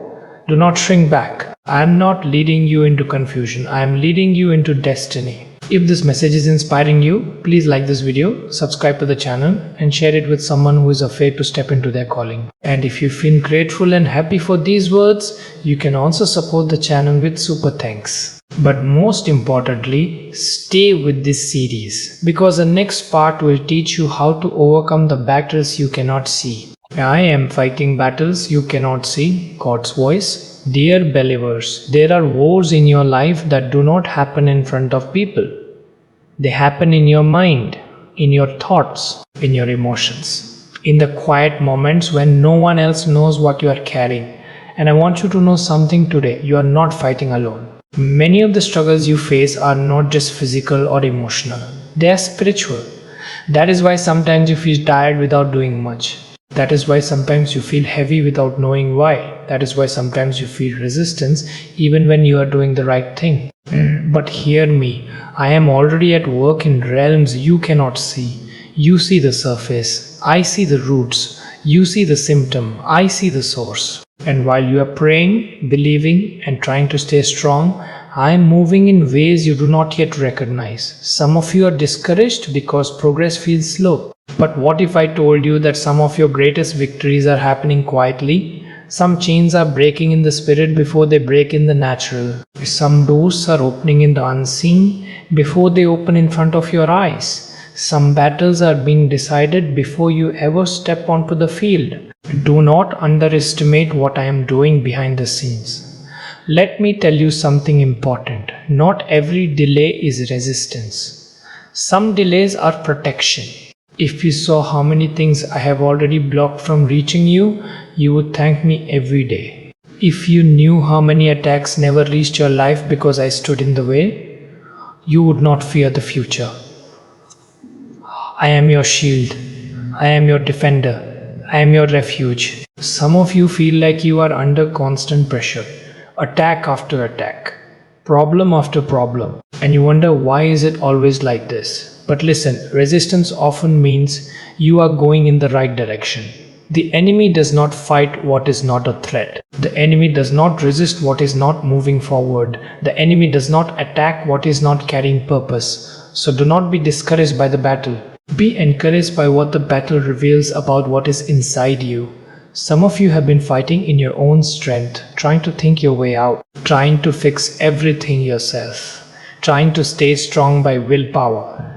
Do not shrink back. I am not leading you into confusion. I am leading you into destiny. If this message is inspiring you, please like this video, subscribe to the channel, and share it with someone who is afraid to step into their calling. And if you feel grateful and happy for these words, you can also support the channel with super thanks. But most importantly, stay with this series, because the next part will teach you how to overcome the battles you cannot see. I am fighting battles you cannot see, God's voice. Dear believers, there are wars in your life that do not happen in front of people. They happen in your mind, in your thoughts, in your emotions, in the quiet moments when no one else knows what you are carrying. And I want you to know something today. You are not fighting alone. Many of the struggles you face are not just physical or emotional. They are spiritual. That is why sometimes you feel tired without doing much. That is why sometimes you feel heavy without knowing why. That is why sometimes you feel resistance even when you are doing the right thing. But hear me, I am already at work in realms you cannot see. You see the surface, I see the roots. You see the symptom, I see the source. And while you are praying, believing, and trying to stay strong, I am moving in ways you do not yet recognize. Some of you are discouraged because progress feels slow. But what if I told you that some of your greatest victories are happening quietly? Some chains are breaking in the spirit before they break in the natural. Some doors are opening in the unseen before they open in front of your eyes. Some battles are being decided before you ever step onto the field. Do not underestimate what I am doing behind the scenes. Let me tell you something important. Not every delay is resistance. Some delays are protection. If you saw how many things I have already blocked from reaching you, you would thank me every day. If you knew how many attacks never reached your life because I stood in the way, you would not fear the future. I am your shield. I am your defender. I am your refuge. Some of you feel like you are under constant pressure, attack after attack, problem after problem, and you wonder why is it always like this. But listen, resistance often means you are going in the right direction. The enemy does not fight what is not a threat. The enemy does not resist what is not moving forward. The enemy does not attack what is not carrying purpose. So do not be discouraged by the battle. Be encouraged by what the battle reveals about what is inside you. Some of you have been fighting in your own strength, trying to think your way out, trying to fix everything yourself, trying to stay strong by willpower.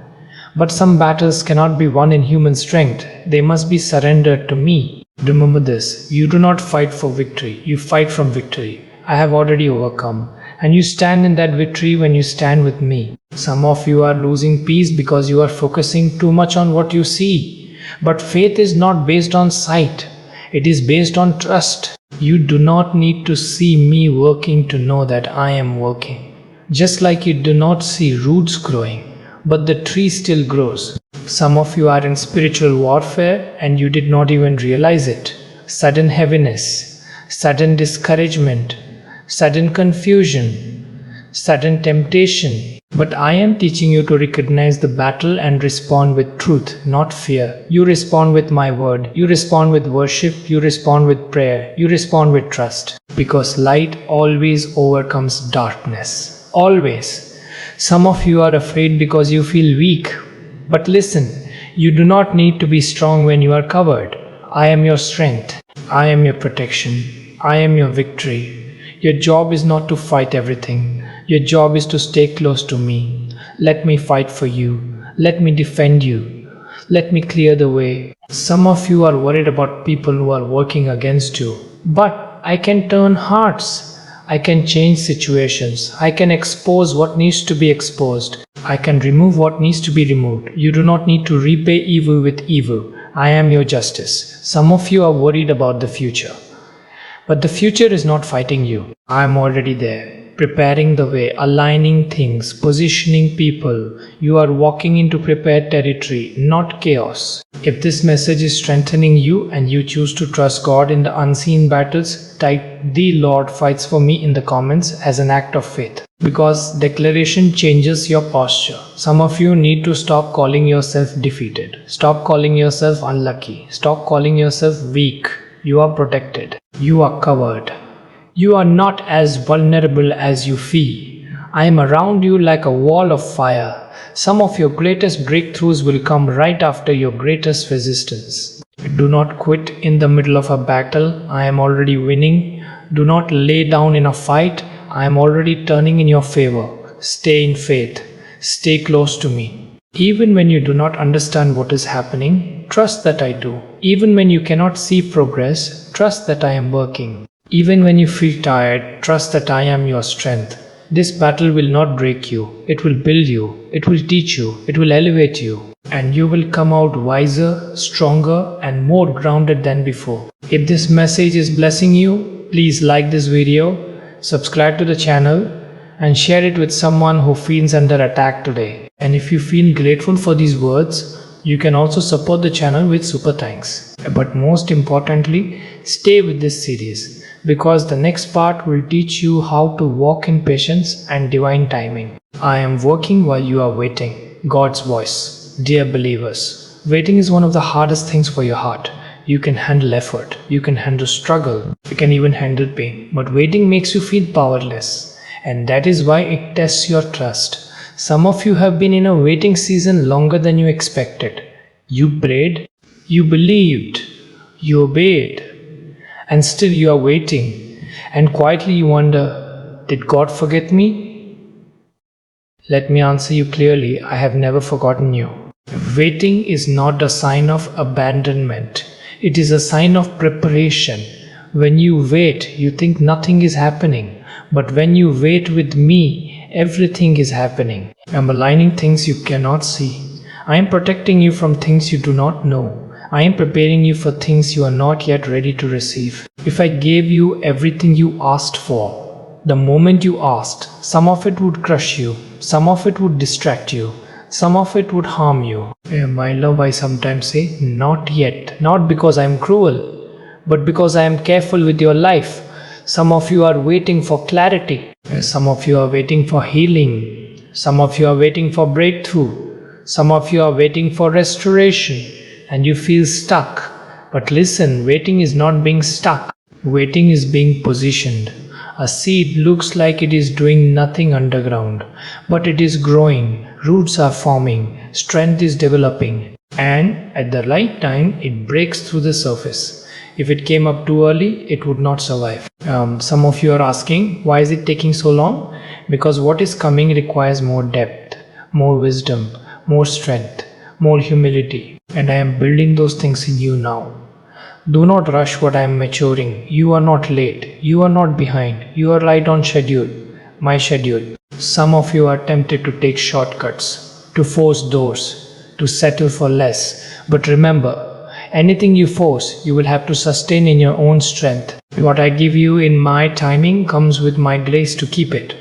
But some battles cannot be won in human strength. They must be surrendered to me. Remember this, you do not fight for victory, you fight from victory. I have already overcome. And you stand in that victory when you stand with me. Some of you are losing peace because you are focusing too much on what you see. But faith is not based on sight. It is based on trust. You do not need to see me working to know that I am working. Just like you do not see roots growing, but the tree still grows. Some of you are in spiritual warfare and you did not even realize it. Sudden heaviness, sudden discouragement, sudden confusion, sudden temptation. But I am teaching you to recognize the battle and respond with truth, not fear. You respond with my word. You respond with worship. You respond with prayer. You respond with trust. Because light always overcomes darkness. Always. Some of you are afraid because you feel weak. But listen, you do not need to be strong when you are covered. I am your strength. I am your protection. I am your victory. Your job is not to fight everything. Your job is to stay close to me. Let me fight for you. Let me defend you. Let me clear the way. Some of you are worried about people who are working against you. But I can turn hearts. I can change situations. I can expose what needs to be exposed. I can remove what needs to be removed. You do not need to repay evil with evil. I am your justice. Some of you are worried about the future. But the future is not fighting you. I am already there. preparing the way, aligning things, positioning people. You are walking into prepared territory, not chaos. If this message is strengthening you and you choose to trust God in the unseen battles, type "The Lord fights for me" in the comments as an act of faith. Because declaration changes your posture. Some of you need to stop calling yourself defeated. Stop calling yourself unlucky. Stop calling yourself weak. You are protected. You are covered. You are not as vulnerable as you feel. I am around you like a wall of fire. Some of your greatest breakthroughs will come right after your greatest resistance. Do not quit in the middle of a battle. I am already winning. Do not lay down in a fight. I am already turning in your favor. Stay in faith. Stay close to me. Even when you do not understand what is happening, trust that I do. Even when you cannot see progress, trust that I am working. Even when you feel tired, trust that I am your strength. This battle will not break you. It will build you. It will teach you. It will elevate you. And you will come out wiser, stronger, and more grounded than before. If this message is blessing you, please like this video, subscribe to the channel, and share it with someone who feels under attack today. And if you feel grateful for these words, you can also support the channel with super thanks. But most importantly, stay with this series, because the next part will teach you how to walk in patience and divine timing. I am working while you are waiting. God's voice. Dear believers, waiting is one of the hardest things for your heart. You can handle effort, you can handle struggle, you can even handle pain. But waiting makes you feel powerless, and that is why it tests your trust. Some of you have been in a waiting season longer than you expected. You prayed, you believed, you obeyed, and still you are waiting. And quietly you wonder, did God forget me? Let me answer you clearly, I have never forgotten you. Waiting is not a sign of abandonment. It is a sign of preparation. When you wait, you think nothing is happening. But when you wait with me, everything is happening. I am aligning things you cannot see. I am protecting you from things you do not know. I am preparing you for things you are not yet ready to receive. If I gave you everything you asked for, the moment you asked, some of it would crush you, some of it would distract you, some of it would harm you. My love, I sometimes say, not yet. Not because I am cruel, but because I am careful with your life. Some of you are waiting for clarity. Some of you are waiting for healing. Some of you are waiting for breakthrough. Some of you are waiting for restoration. And you feel stuck. But listen, waiting is not being stuck. Waiting is being positioned. A seed looks like it is doing nothing underground, but it is growing, roots are forming, strength is developing, and at the right time it breaks through the surface. If it came up too early, it would not survive. Some of you are asking, why is it taking so long? Because what is coming requires more depth, more wisdom, more strength, more humility, and I am building those things in you now. Do not rush what I am maturing. You are not late. You are not behind. You are right on schedule. My schedule. Some of you are tempted to take shortcuts, to force doors, to settle for less. But remember, anything you force, you will have to sustain in your own strength. What I give you in my timing comes with my grace to keep it.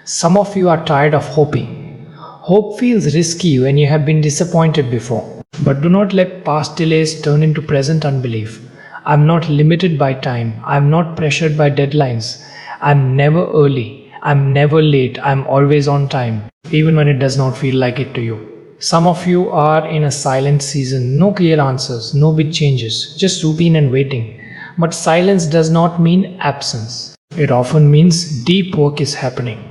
Some of you are tired of hoping. Hope feels risky when you have been disappointed before. But do not let past delays turn into present unbelief. I am not limited by time. I am not pressured by deadlines. I am never early. I am never late. I am always on time, even when it does not feel like it to you. Some of you are in a silent season. No clear answers, no big changes, just routine and waiting. But silence does not mean absence. It often means deep work is happening.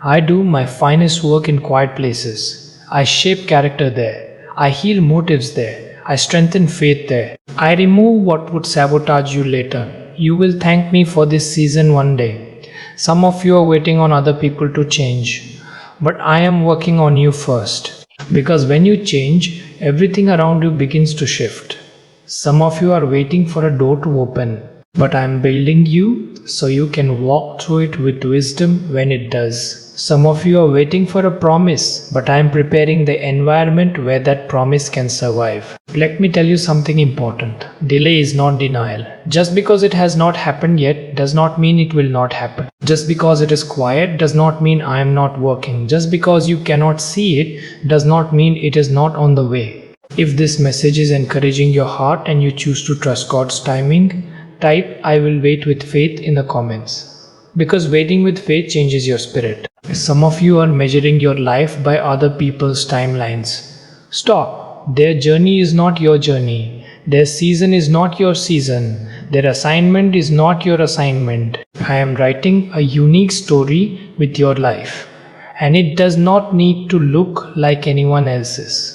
I do my finest work in quiet places. I shape character there. I heal motives there. I strengthen faith there. I remove what would sabotage you later. You will thank me for this season one day. Some of you are waiting on other people to change. But I am working on you first. Because when you change, everything around you begins to shift. Some of you are waiting for a door to open. But I'm building you so you can walk through it with wisdom when it does. Some of you are waiting for a promise, but I'm preparing the environment where that promise can survive. Let me tell you something important. Delay is not denial. Just because it has not happened yet does not mean it will not happen. Just because it is quiet does not mean I am not working. Just because you cannot see it does not mean it is not on the way. If this message is encouraging your heart and you choose to trust God's timing, type "I will wait with faith" in the comments. Because waiting with faith changes your spirit. Some of you are measuring your life by other people's timelines. Stop. Their journey is not your journey. Their season is not your season. Their assignment is not your assignment. I am writing a unique story with your life, and it does not need to look like anyone else's.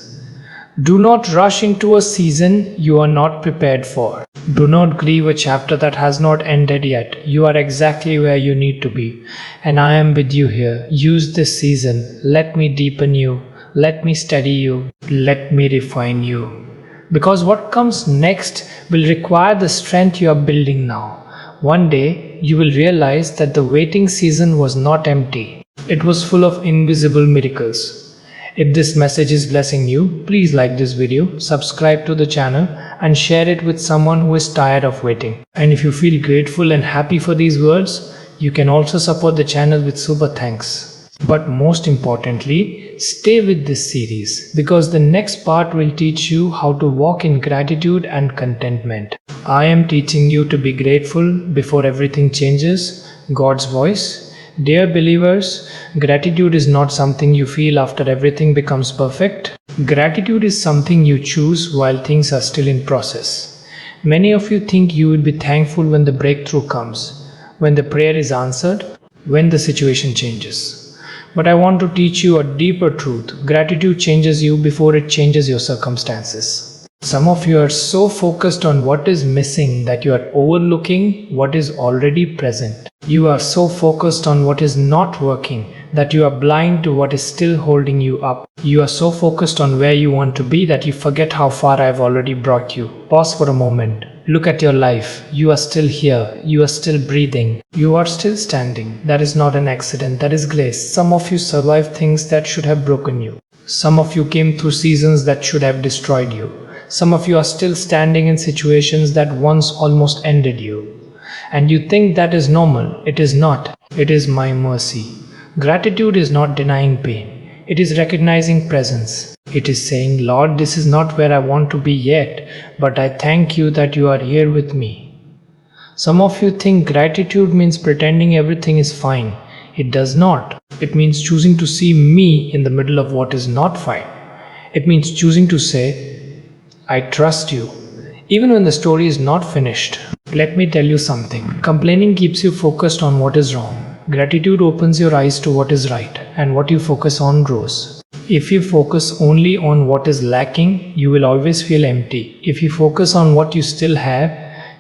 Do not rush into a season you are not prepared for. Do not grieve a chapter that has not ended yet. You are exactly where you need to be, and I am with you here. Use this season. Let me deepen you. Let me steady you. Let me refine you. Because what comes next will require the strength you are building now. One day, you will realize that the waiting season was not empty. It was full of invisible miracles. If this message is blessing you, please like this video, subscribe to the channel, and share it with someone who is tired of waiting. And if you feel grateful and happy for these words, you can also support the channel with super thanks. But most importantly, stay with this series, because the next part will teach you how to walk in gratitude and contentment. I am teaching you to be grateful before everything changes. God's voice. Dear believers, gratitude is not something you feel after everything becomes perfect. Gratitude is something you choose while things are still in process. Many of you think you will be thankful when the breakthrough comes, when the prayer is answered, when the situation changes. But I want to teach you a deeper truth. Gratitude changes you before it changes your circumstances. Some of you are so focused on what is missing that you are overlooking what is already present. You are so focused on what is not working that you are blind to what is still holding you up. You are so focused on where you want to be that you forget how far I have already brought you. Pause for a moment. Look at your life. You are still here. You are still breathing. You are still standing. That is not an accident. That is grace. Some of you survived things that should have broken you. Some of you came through seasons that should have destroyed you. Some of you are still standing in situations that once almost ended you. And you think that is normal. It is not. It is my mercy. Gratitude is not denying pain. It is recognizing presence. It is saying, Lord, this is not where I want to be yet, but I thank you that you are here with me. Some of you think gratitude means pretending everything is fine. It does not. It means choosing to see me in the middle of what is not fine. It means choosing to say, I trust you, even when the story is not finished. Let me tell you something. Complaining keeps you focused on what is wrong. Gratitude opens your eyes to what is right, and what you focus on grows. If you focus only on what is lacking, you will always feel empty. If you focus on what you still have,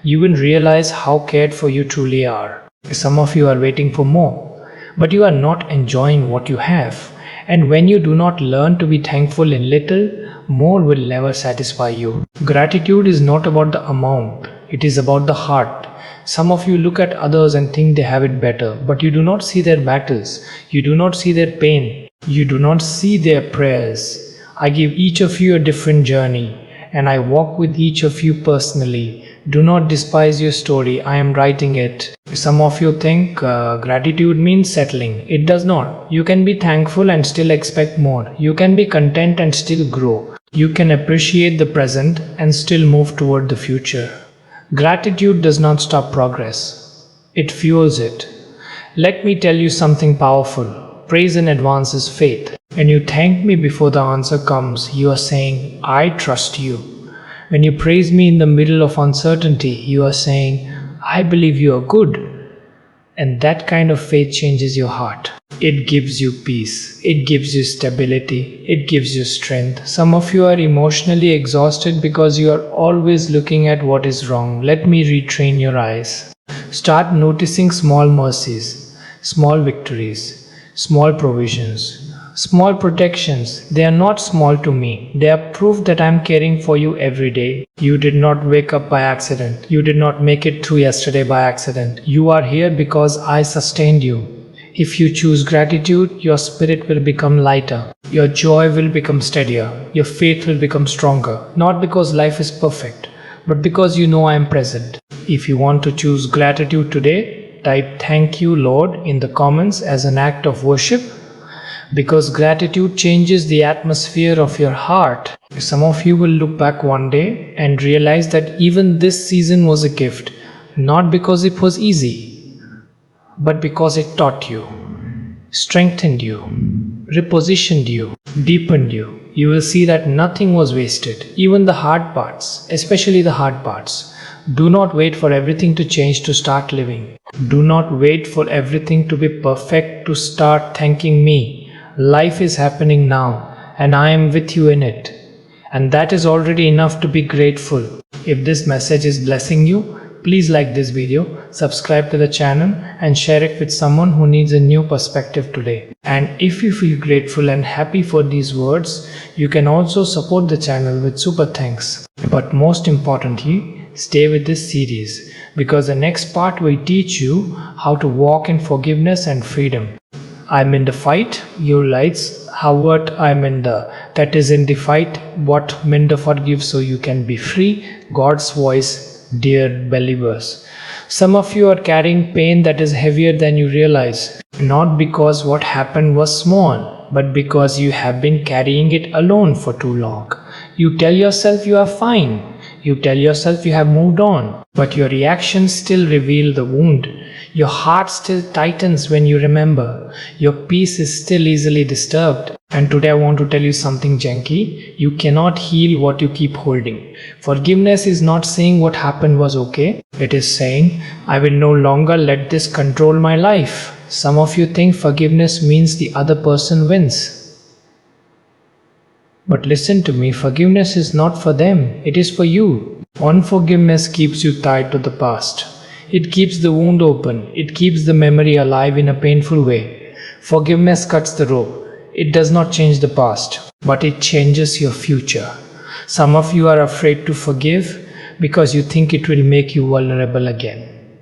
you will realize how cared for you truly are. Some of you are waiting for more, but you are not enjoying what you have. And when you do not learn to be thankful in little, more will never satisfy you. Gratitude is not about the amount, it is about the heart. Some of you look at others and think they have it better, but you do not see their battles, you do not see their pain, you do not see their prayers. I give each of you a different journey, and I walk with each of you personally. Do not despise your story, I am writing it. Some of you think gratitude means settling. It does not. You can be thankful and still expect more. You can be content and still grow. You can appreciate the present and still move toward the future. Gratitude does not stop progress. It fuels it. Let me tell you something powerful. Praise in advance is faith. When you thank me before the answer comes, you are saying, I trust you. When you praise me in the middle of uncertainty, you are saying, I believe you are good. And that kind of faith changes your heart. It gives you peace. It gives you stability. It gives you strength. Some of you are emotionally exhausted because you are always looking at what is wrong. Let me retrain your eyes. Start noticing small mercies, small victories, small provisions. Small protections, they are not small to me. They are proof that I am caring for you every day. You did not wake up by accident. You did not make it through yesterday by accident. You are here because I sustained you. If you choose gratitude, your spirit will become lighter. Your joy will become steadier. Your faith will become stronger. Not because life is perfect, but because you know I am present. If you want to choose gratitude today, type "Thank you, Lord" in the comments as an act of worship, because gratitude changes the atmosphere of your heart. Some of you will look back one day and realize that even this season was a gift, not because it was easy, but because it taught you, strengthened you, repositioned you, deepened you. You will see that nothing was wasted, even the hard parts, especially the hard parts. Do not wait for everything to change to start living. Do not wait for everything to be perfect to start thanking me. Life is happening now, and I am with you in it. And that is already enough to be grateful. If this message is blessing you, please like this video, subscribe to the channel, and share it with someone who needs a new perspective today. And if you feel grateful and happy for these words, you can also support the channel with super thanks. But most importantly, stay with this series, because the next part will teach you how to walk in forgiveness and freedom. I'm in the fight, you lights, how what I'm in the, that is in the fight, what Minda forgive so you can be free, God's voice, dear believers. Some of you are carrying pain that is heavier than you realize, not because what happened was small, but because you have been carrying it alone for too long. You tell yourself you are fine, you tell yourself you have moved on, but your reactions still reveal the wound. Your heart still tightens when you remember. Your peace is still easily disturbed. And today I want to tell you something janky. You cannot heal what you keep holding. Forgiveness is not saying what happened was okay. It is saying, I will no longer let this control my life. Some of you think forgiveness means the other person wins. But listen to me, forgiveness is not for them. It is for you. Unforgiveness keeps you tied to the past. It keeps the wound open. It keeps the memory alive in a painful way. Forgiveness cuts the rope. It does not change the past, but it changes your future. Some of you are afraid to forgive because you think it will make you vulnerable again.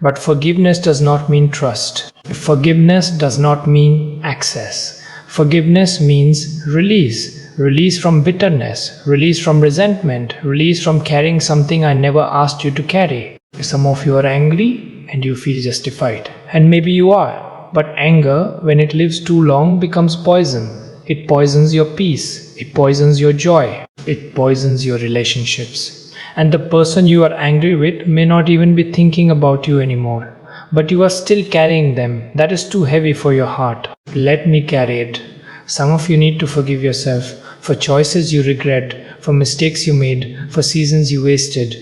But forgiveness does not mean trust. Forgiveness does not mean access. Forgiveness means release. Release from bitterness, release from resentment, release from carrying something I never asked you to carry. Some of you are angry and you feel justified. And maybe you are. But anger, when it lives too long, becomes poison. It poisons your peace. It poisons your joy. It poisons your relationships. And the person you are angry with may not even be thinking about you anymore. But you are still carrying them. That is too heavy for your heart. Let me carry it. Some of you need to forgive yourself for choices you regret, for mistakes you made, for seasons you wasted.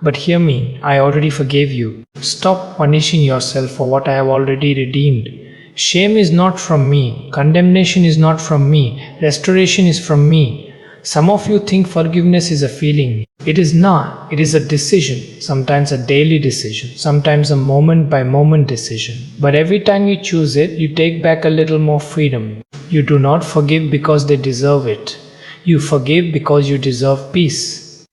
But hear me, I already forgave you. Stop punishing yourself for what I have already redeemed. Shame is not from me. Condemnation is not from me. Restoration is from me. Some of you think forgiveness is a feeling. It is not. It is a decision. Sometimes a daily decision. Sometimes a moment by moment decision. But every time you choose it, you take back a little more freedom. You do not forgive because they deserve it. You forgive because you deserve peace.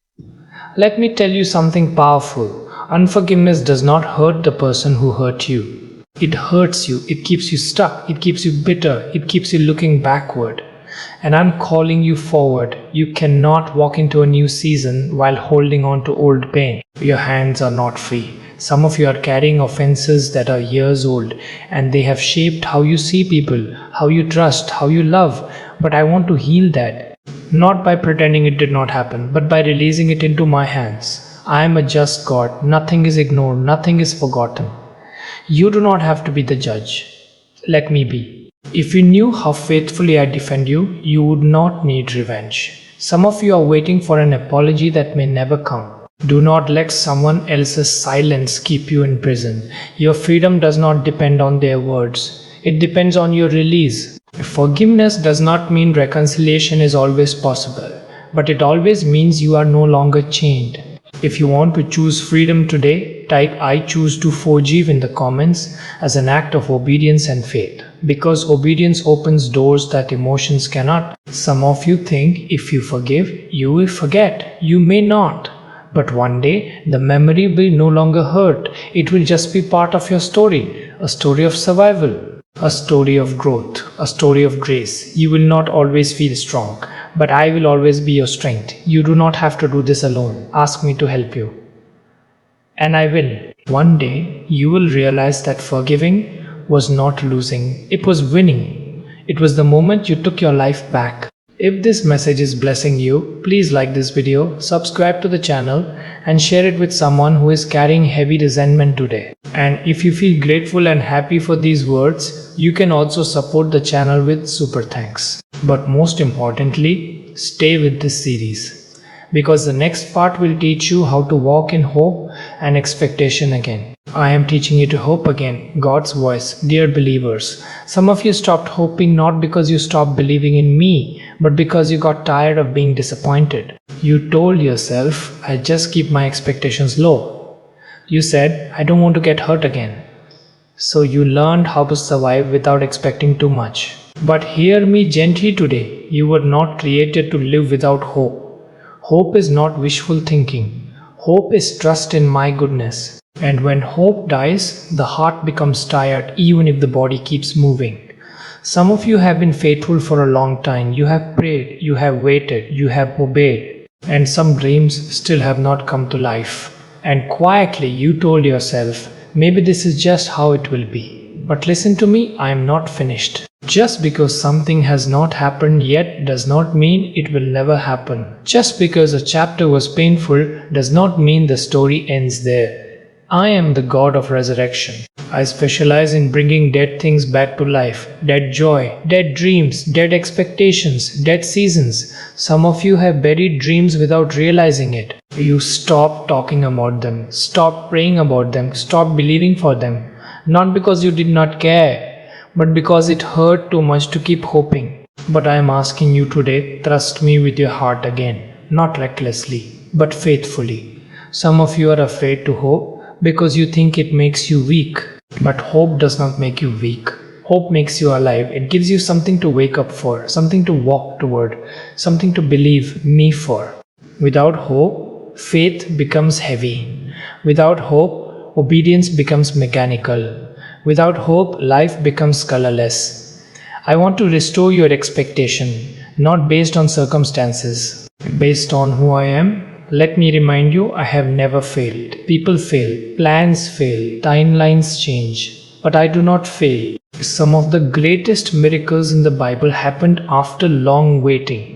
Let me tell you something powerful. Unforgiveness does not hurt the person who hurt you. It hurts you. It keeps you stuck. It keeps you bitter. It keeps you looking backward. And I'm calling you forward. You cannot walk into a new season while holding on to old pain. Your hands are not free. Some of you are carrying offenses that are years old, and they have shaped how you see people, how you trust, how you love. But I want to heal that. Not by pretending it did not happen, but by releasing it into my hands. I am a just God. Nothing is ignored. Nothing is forgotten. You do not have to be the judge. Let me be. If you knew how faithfully I defend you, you would not need revenge. Some of you are waiting for an apology that may never come. Do not let someone else's silence keep you in prison. Your freedom does not depend on their words. It depends on your release. Forgiveness does not mean reconciliation is always possible, but it always means you are no longer chained. If you want to choose freedom today, type I choose to forgive in the comments as an act of obedience and faith. Because obedience opens doors that emotions cannot. Some of you think if you forgive, you will forget. You may not. But one day, the memory will no longer hurt. It will just be part of your story. A story of survival. A story of growth. A story of grace. You will not always feel strong. But I will always be your strength. You do not have to do this alone. Ask me to help you. And I will. One day, you will realize that forgiving was not losing. It was winning. It was the moment you took your life back. If this message is blessing you, please like this video, subscribe to the channel and share it with someone who is carrying heavy resentment today. And if you feel grateful and happy for these words, you can also support the channel with super thanks. But most importantly, stay with this series, because the next part will teach you how to walk in hope and expectation again. I am teaching you to hope again, God's voice. Dear believers, some of you stopped hoping not because you stopped believing in me, but because you got tired of being disappointed. You told yourself, I just keep my expectations low. You said, I don't want to get hurt again. So you learned how to survive without expecting too much. But hear me gently today. You were not created to live without hope. Hope is not wishful thinking. Hope is trust in my goodness. And when hope dies, the heart becomes tired even if the body keeps moving. Some of you have been faithful for a long time. You have prayed, you have waited, you have obeyed. And some dreams still have not come to life. And quietly you told yourself, maybe this is just how it will be. But listen to me, I am not finished. Just because something has not happened yet does not mean it will never happen. Just because a chapter was painful does not mean the story ends there. I am the God of resurrection. I specialize in bringing dead things back to life. Dead joy, dead dreams, dead expectations, dead seasons. Some of you have buried dreams without realizing it. You stopped talking about them, stopped praying about them, stopped believing for them. Not because you did not care, but because it hurt too much to keep hoping. But I am asking you today, trust me with your heart again. Not recklessly, but faithfully. Some of you are afraid to hope because you think it makes you weak. But hope does not make you weak. Hope makes you alive. It gives you something to wake up for, something to walk toward, something to believe me for. Without hope, faith becomes heavy. Without hope, obedience becomes mechanical. Without hope, life becomes colorless. I want to restore your expectation, not based on circumstances, based on who I am. Let me remind you, I have never failed. People fail, plans fail, timelines change, but I do not fail. Some of the greatest miracles in the Bible happened after long waiting.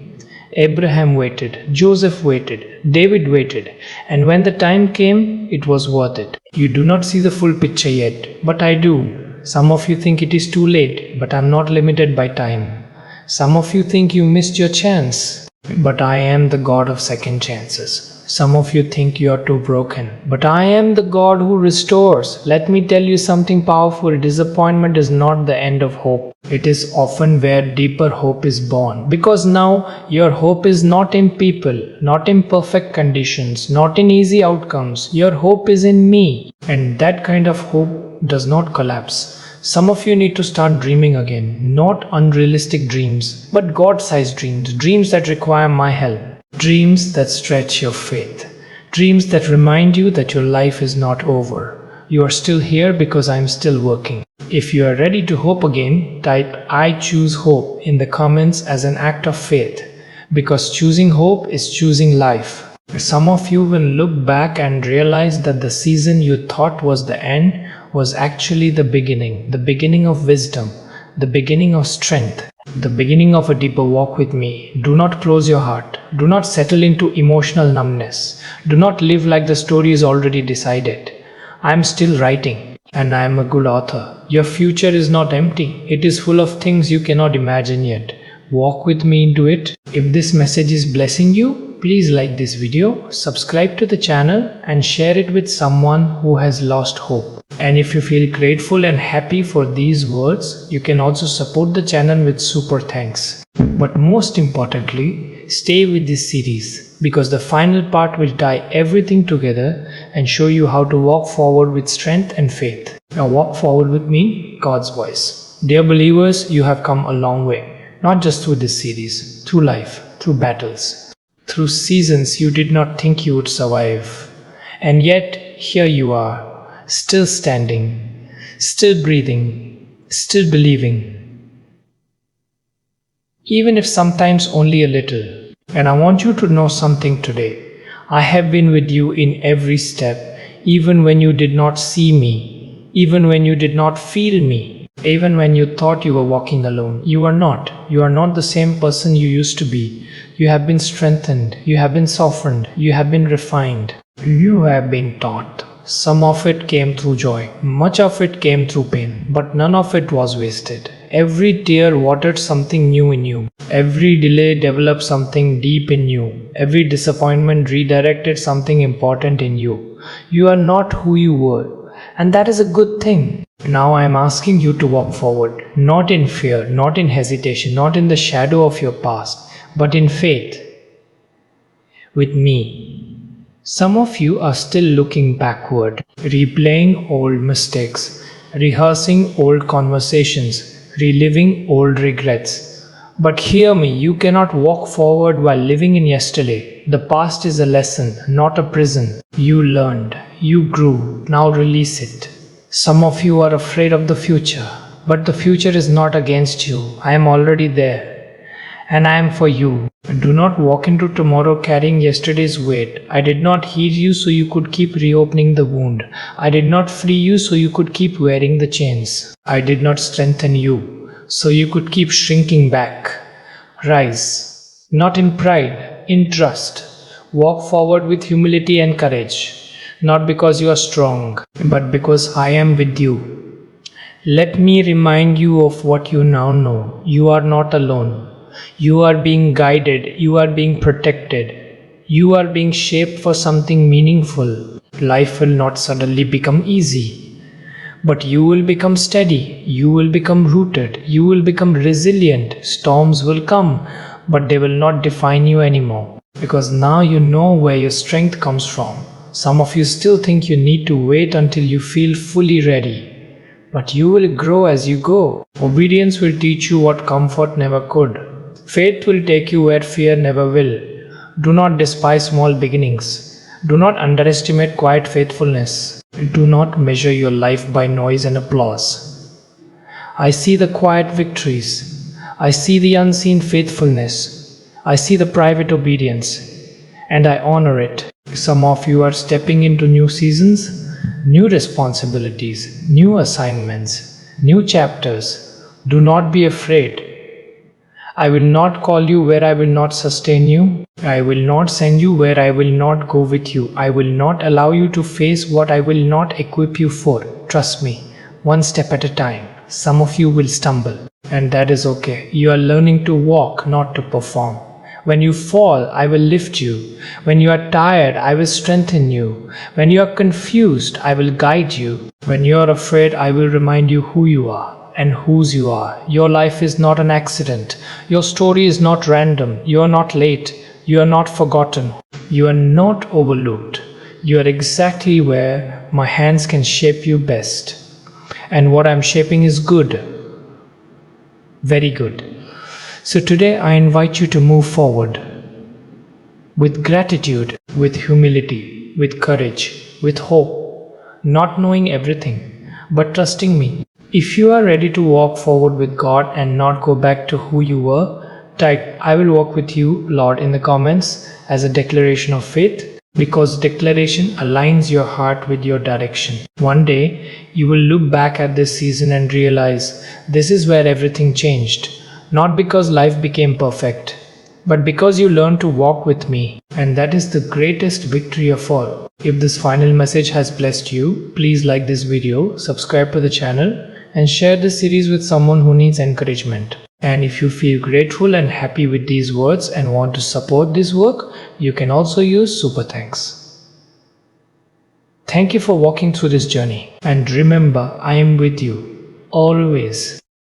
Abraham waited, Joseph waited, David waited, and when the time came, it was worth it. You do not see the full picture yet, but I do. Some of you think it is too late, but I am not limited by time. Some of you think you missed your chance, but I am the God of second chances. Some of you think you are too broken, but I am the God who restores. Let me tell you something powerful. Disappointment is not the end of hope. It is often where deeper hope is born. Because now your hope is not in people, not in perfect conditions, not in easy outcomes. Your hope is in me. And that kind of hope does not collapse. Some of you need to start dreaming again. Not unrealistic dreams, but God-sized dreams. Dreams that require my help. Dreams that stretch your faith. Dreams that remind you that your life is not over. You are still here because I am still working. If you are ready to hope again, type I choose hope in the comments as an act of faith. Because choosing hope is choosing life. Some of you will look back and realize that the season you thought was the end was actually the beginning of wisdom, the beginning of strength, the beginning of a deeper walk with me. Do not close your heart. Do not settle into emotional numbness. Do not live like the story is already decided. I am still writing, and I am a good author. Your future is not empty. It is full of things you cannot imagine yet. Walk with me into it. If this message is blessing you, please like this video, subscribe to the channel and share it with someone who has lost hope. And if you feel grateful and happy for these words, you can also support the channel with super thanks. But most importantly, stay with this series. because the final part will tie everything together and show you how to walk forward with strength and faith. Now walk forward with me, God's voice. Dear believers, you have come a long way, not just through this series, through life, through battles, through seasons you did not think you would survive. And yet, here you are, still standing, still breathing, still believing. Even if sometimes only a little. And I want you to know something today. I have been with you in every step, even when you did not see me, even when you did not feel me, even when you thought you were walking alone. You are not. You are not the same person you used to be. You have been strengthened, you have been softened, you have been refined, you have been taught. Some of it came through joy, much of it came through pain, but none of it was wasted. Every tear watered something new in you. Every delay developed something deep in you. Every disappointment redirected something important in you. You are not who you were, and that is a good thing. Now I am asking you to walk forward, not in fear, not in hesitation, not in the shadow of your past, but in faith. With me. Some of you are still looking backward, replaying old mistakes, rehearsing old conversations, reliving old regrets. But hear me, you cannot walk forward while living in yesterday. The past is a lesson, not a prison. You learned, you grew, now release it. Some of you are afraid of the future, but the future is not against you. I am already there, and I am for you. Do not walk into tomorrow carrying yesterday's weight. I did not heal you so you could keep reopening the wound. I did not free you so you could keep wearing the chains. I did not strengthen you so you could keep shrinking back. Rise, not in pride, in trust. Walk forward with humility and courage, not because you are strong, but because I am with you. Let me remind you of what you now know. You are not alone. You are being guided, you are being protected, you are being shaped for something meaningful. Life will not suddenly become easy, but you will become steady, you will become rooted, you will become resilient. Storms will come, but they will not define you anymore, because now you know where your strength comes from. Some of you still think you need to wait until you feel fully ready, but you will grow as you go. Obedience will teach you what comfort never could. Faith will take you where fear never will. Do not despise small beginnings. Do not underestimate quiet faithfulness. Do not measure your life by noise and applause. I see the quiet victories. I see the unseen faithfulness. I see the private obedience, and I honor it. Some of you are stepping into new seasons, new responsibilities, new assignments, new chapters. Do not be afraid. I will not call you where I will not sustain you. I will not send you where I will not go with you. I will not allow you to face what I will not equip you for. Trust me, one step at a time. Some of you will stumble, and that is okay. You are learning to walk, not to perform. When you fall, I will lift you. When you are tired, I will strengthen you. When you are confused, I will guide you. When you are afraid, I will remind you who you are and whose you are. Your life is not an accident. Your story is not random. You are not late. You are not forgotten. You are not overlooked. You are exactly where my hands can shape you best. And what I'm shaping is good. Very good. So today I invite you to move forward with gratitude, with humility, with courage, with hope, not knowing everything, but trusting me. If you are ready to walk forward with God and not go back to who you were, type "I will walk with you, Lord" in the comments as a declaration of faith, because declaration aligns your heart with your direction. One day, you will look back at this season and realize this is where everything changed. Not because life became perfect, but because you learned to walk with me. And that is the greatest victory of all. If this final message has blessed you, please like this video, subscribe to the channel, and share this series with someone who needs encouragement. And if you feel grateful and happy with these words and want to support this work, you can also use Super Thanks. Thank you for walking through this journey. And remember, I am with you, always.